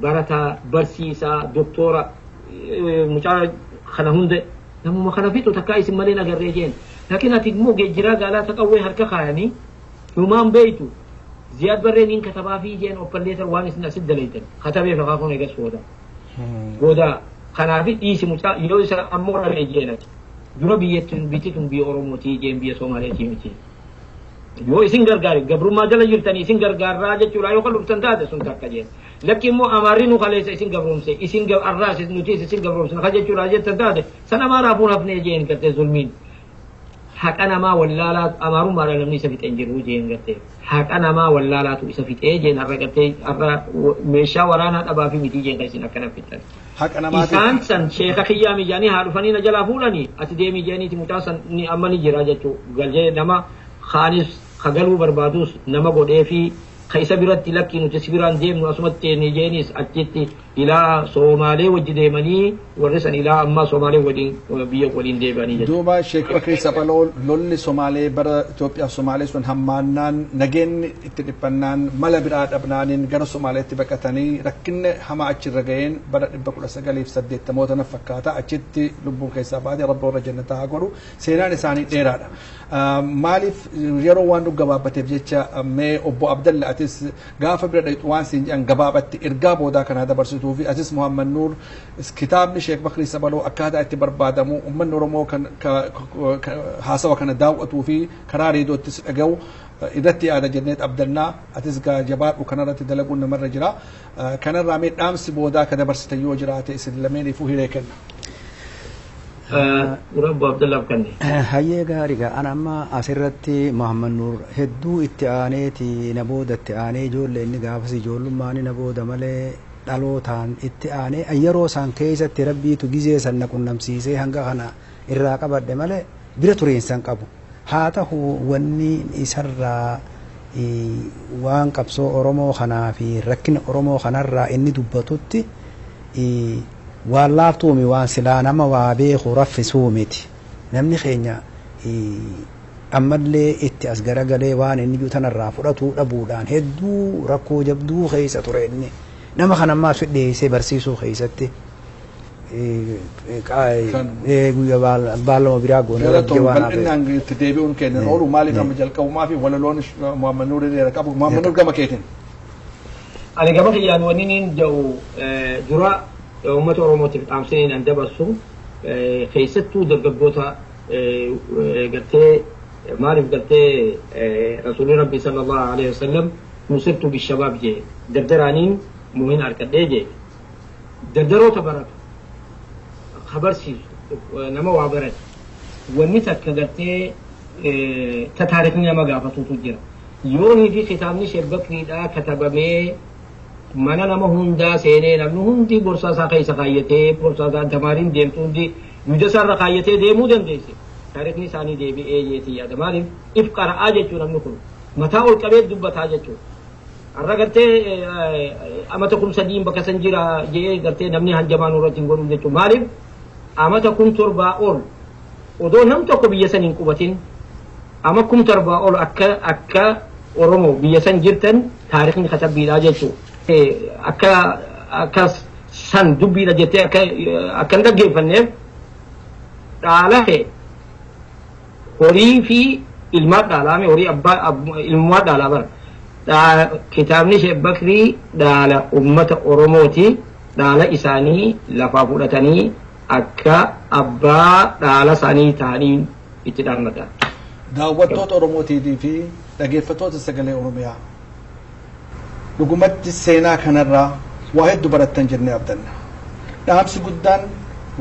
barataa barsiisaa doktora mucaa kana hunda namuma kana fixu takkaa isin malee nagarree jeen laakiin ati immoo geejjiraa gaalaa taqawwee harka kaayanii humaan beeytu Ziyaad Barreen hin katabaa fi jeen oppalleetar waan isin asit dalaytan katabeef akaakuun eegas gooda kanaafi dhiisi mucaa yoo isa ammoo dhabee jeenati dura biyyattiin biyya Oromootii jeen biyya Somaaleetii miti yoo isin gargaare gabrummaa jala jirtanii isin gargaarraa jechuudha yoo kan dhuftan taate sun takka jeen lakki immoo Amaarri nu kaleessa isin gabroomse isin arraas nuti isin gabroomse naka jechuudha jettan taate san Amaaraa fuun hafnee jeen gartee zulmiin haqa namaa wallaalaa Amaarummaadhaan namni isa fixeen jiru jeen gartee haqa namaa wallaalaatu isa fixee jeen har'a gartee har'a meeshaa waraanaa dhabaa fi miti jeen kan isin akkana fixan. Isaan san sheeka kiyyaa mijaanii haa dhufanii na jalaa fuudhanii ati deemii jeeniiti mucaa san ni amma ni jira jechuu galjee nama kaanis kagaluu barbaadus nama godhee fi ka isa biratti lakki nuti si biraan deemnu asumatti ni jeenis achitti ilaa Somaalee wajji deemanii warri san ilaa amma Somaalee waliin biyya waliin deebi'anii jechuudha. Duuba Sheek Bakrii Saphaloo lolli Somaalee bara Itoophiyaa fi Somaalee sun hammaannaan nageenni itti dhiphannaan mala biraa dhabnaaniin gara Somaaleetti baqatanii rakkinni hamaa achirra ga'een bara 1980 na fakkaata achitti lubbuun keessaa baate rabbi warra jannataa haa godhu seenaan isaanii dheeraadha. Maaliif yeroo waan gabaabbateef jecha mee obbo Abdalla atis gaafa bira dhaqxu waan siin jedhan gabaabatti ergaa boodaa kanaa dabarsituu fi atis Muhammad Nuur kitaabni Sheek Bakrii Saphaloo akkaataa itti barbaadamu uummanni Oromoo haasawa kana daawwatuu fi karaa reediyoottis dhaga'u irratti yaada jennee abdannaa atis jabaadhu kanarratti dalaguun namarra jira. Kanarraa mee dhaamsi boodaa ka dabarsitan yoo jiraate isin lameeniifuu hiree kenna. Rabbo Abdallah kanne. Hayyee gaariidha. Ana amma asirratti Muhammad Nuur hedduu itti aaneeti na booda itti aanee ijoollee inni gaafas ijoollummaan na booda malee dhalootaan itti aanee yeroo isaan keessatti rabbiitu gizee san na qunnamsiisee hanga kana irraa qabadde malee bira tureensan qabu haa ta'u wanni isarraa waan qabsoo Oromoo kanaa fi rakkina Oromoo kanarraa inni dubbatutti waan laaftuumi waan silaa nama waa beeku raffisuu miti namni keenya ammallee itti as garagalee waan inni juutanarraa fudhatuu dhabuudhaan hedduu rakkoo jabduu keessa ture inni nama kan ammaa fidheessee barsiisuu keessatti guyyaa baallama biraa goone wajjii waan hafe. Bal'inaan itti deebi'uun kennan oolu maaliif amma jalqabumaa fi walaloon Muhammad Nuur dheera qabu Muhammad Nuur gama keetiin. Ani gama kiyyaan wanni niin jedhu dura uummata Oromootiif dhaamsanii an dabarsu keessattuu dargaggoota gartee maaliif gartee rasuulli rabbii sallallahu alaihi wasallam nusirtu bishabaab jee dardaraaniin muhin harkadhee jee dardaroota baratu habarsiisu nama waa barate wanni takka gartee ta taarikni nama gaafatutu jira yoonii fi kitaabni Sheekh Bakriidhaa katabamee mana nama hundaa seenee namni hundi borsaasaa keessa kaayyatee borsaasaa tamaariin deemtu hundi yuudasaarra kaayyatee deemuu dandeesse taarikni isaanii deebi'ee jeetii yaada maaliif if qara'aa jechuu namni kun mataa ol qabee dubbataa jechuu har'a gartee amata kun sadiin bakka san jira jee gartee namni hanjamaan irratti hin godhu jechuu maaliif amata kun torbaa ol odoo nam tokko biyya san hin qubatin ama kun torbaa ol akka Oromoo biyya san jirtan taarikni katabbiidhaa jechuu akka san dubbiidha jettee akka hin dhaggeeffanneef dhaala ta'e horii fi ilmaa dhaalaame horii abbaa ilmaa dhaalaa bara kitaabni Sheekh Bakrii dhaala ummata Oromooti dhaala isaanii lafaa fudhatanii akka abbaa dhaala isaanii ta'anii itti dhaamatan. Daawwattoota Oromootii fi dhaggeeffattoota sagalee Oromiyaa dhugumatti seenaa kanarraa waa hedduu barattan jennee abdanna. Dhaamsi guddaan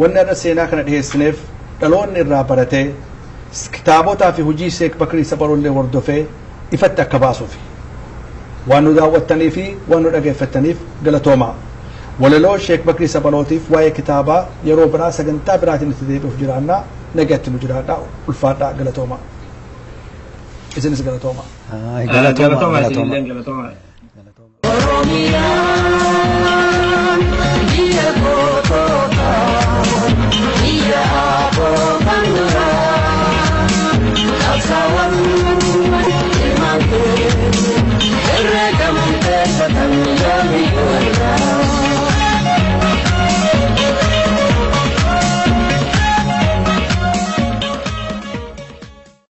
wanni irra seenaa kana dhiyeessineef dhaloonni irraa baratee kitaabotaa fi hojii Sheekh Bakrii Sabarollee hordofee ifatti akka baasuuf waan nu daawwattanii fi waan nu dhaggeeffattaniif galatoomaa. Walaloo Sheekh Bakrii Sabarootiif waa'ee kitaabaa yeroo biraa sagantaa biraatiin itti deebi'uuf jiraannaa nagatti nu jiraadhaa ulfaadhaa galatoomaa. Isinis galatoomaa. Galatoomaa. Iya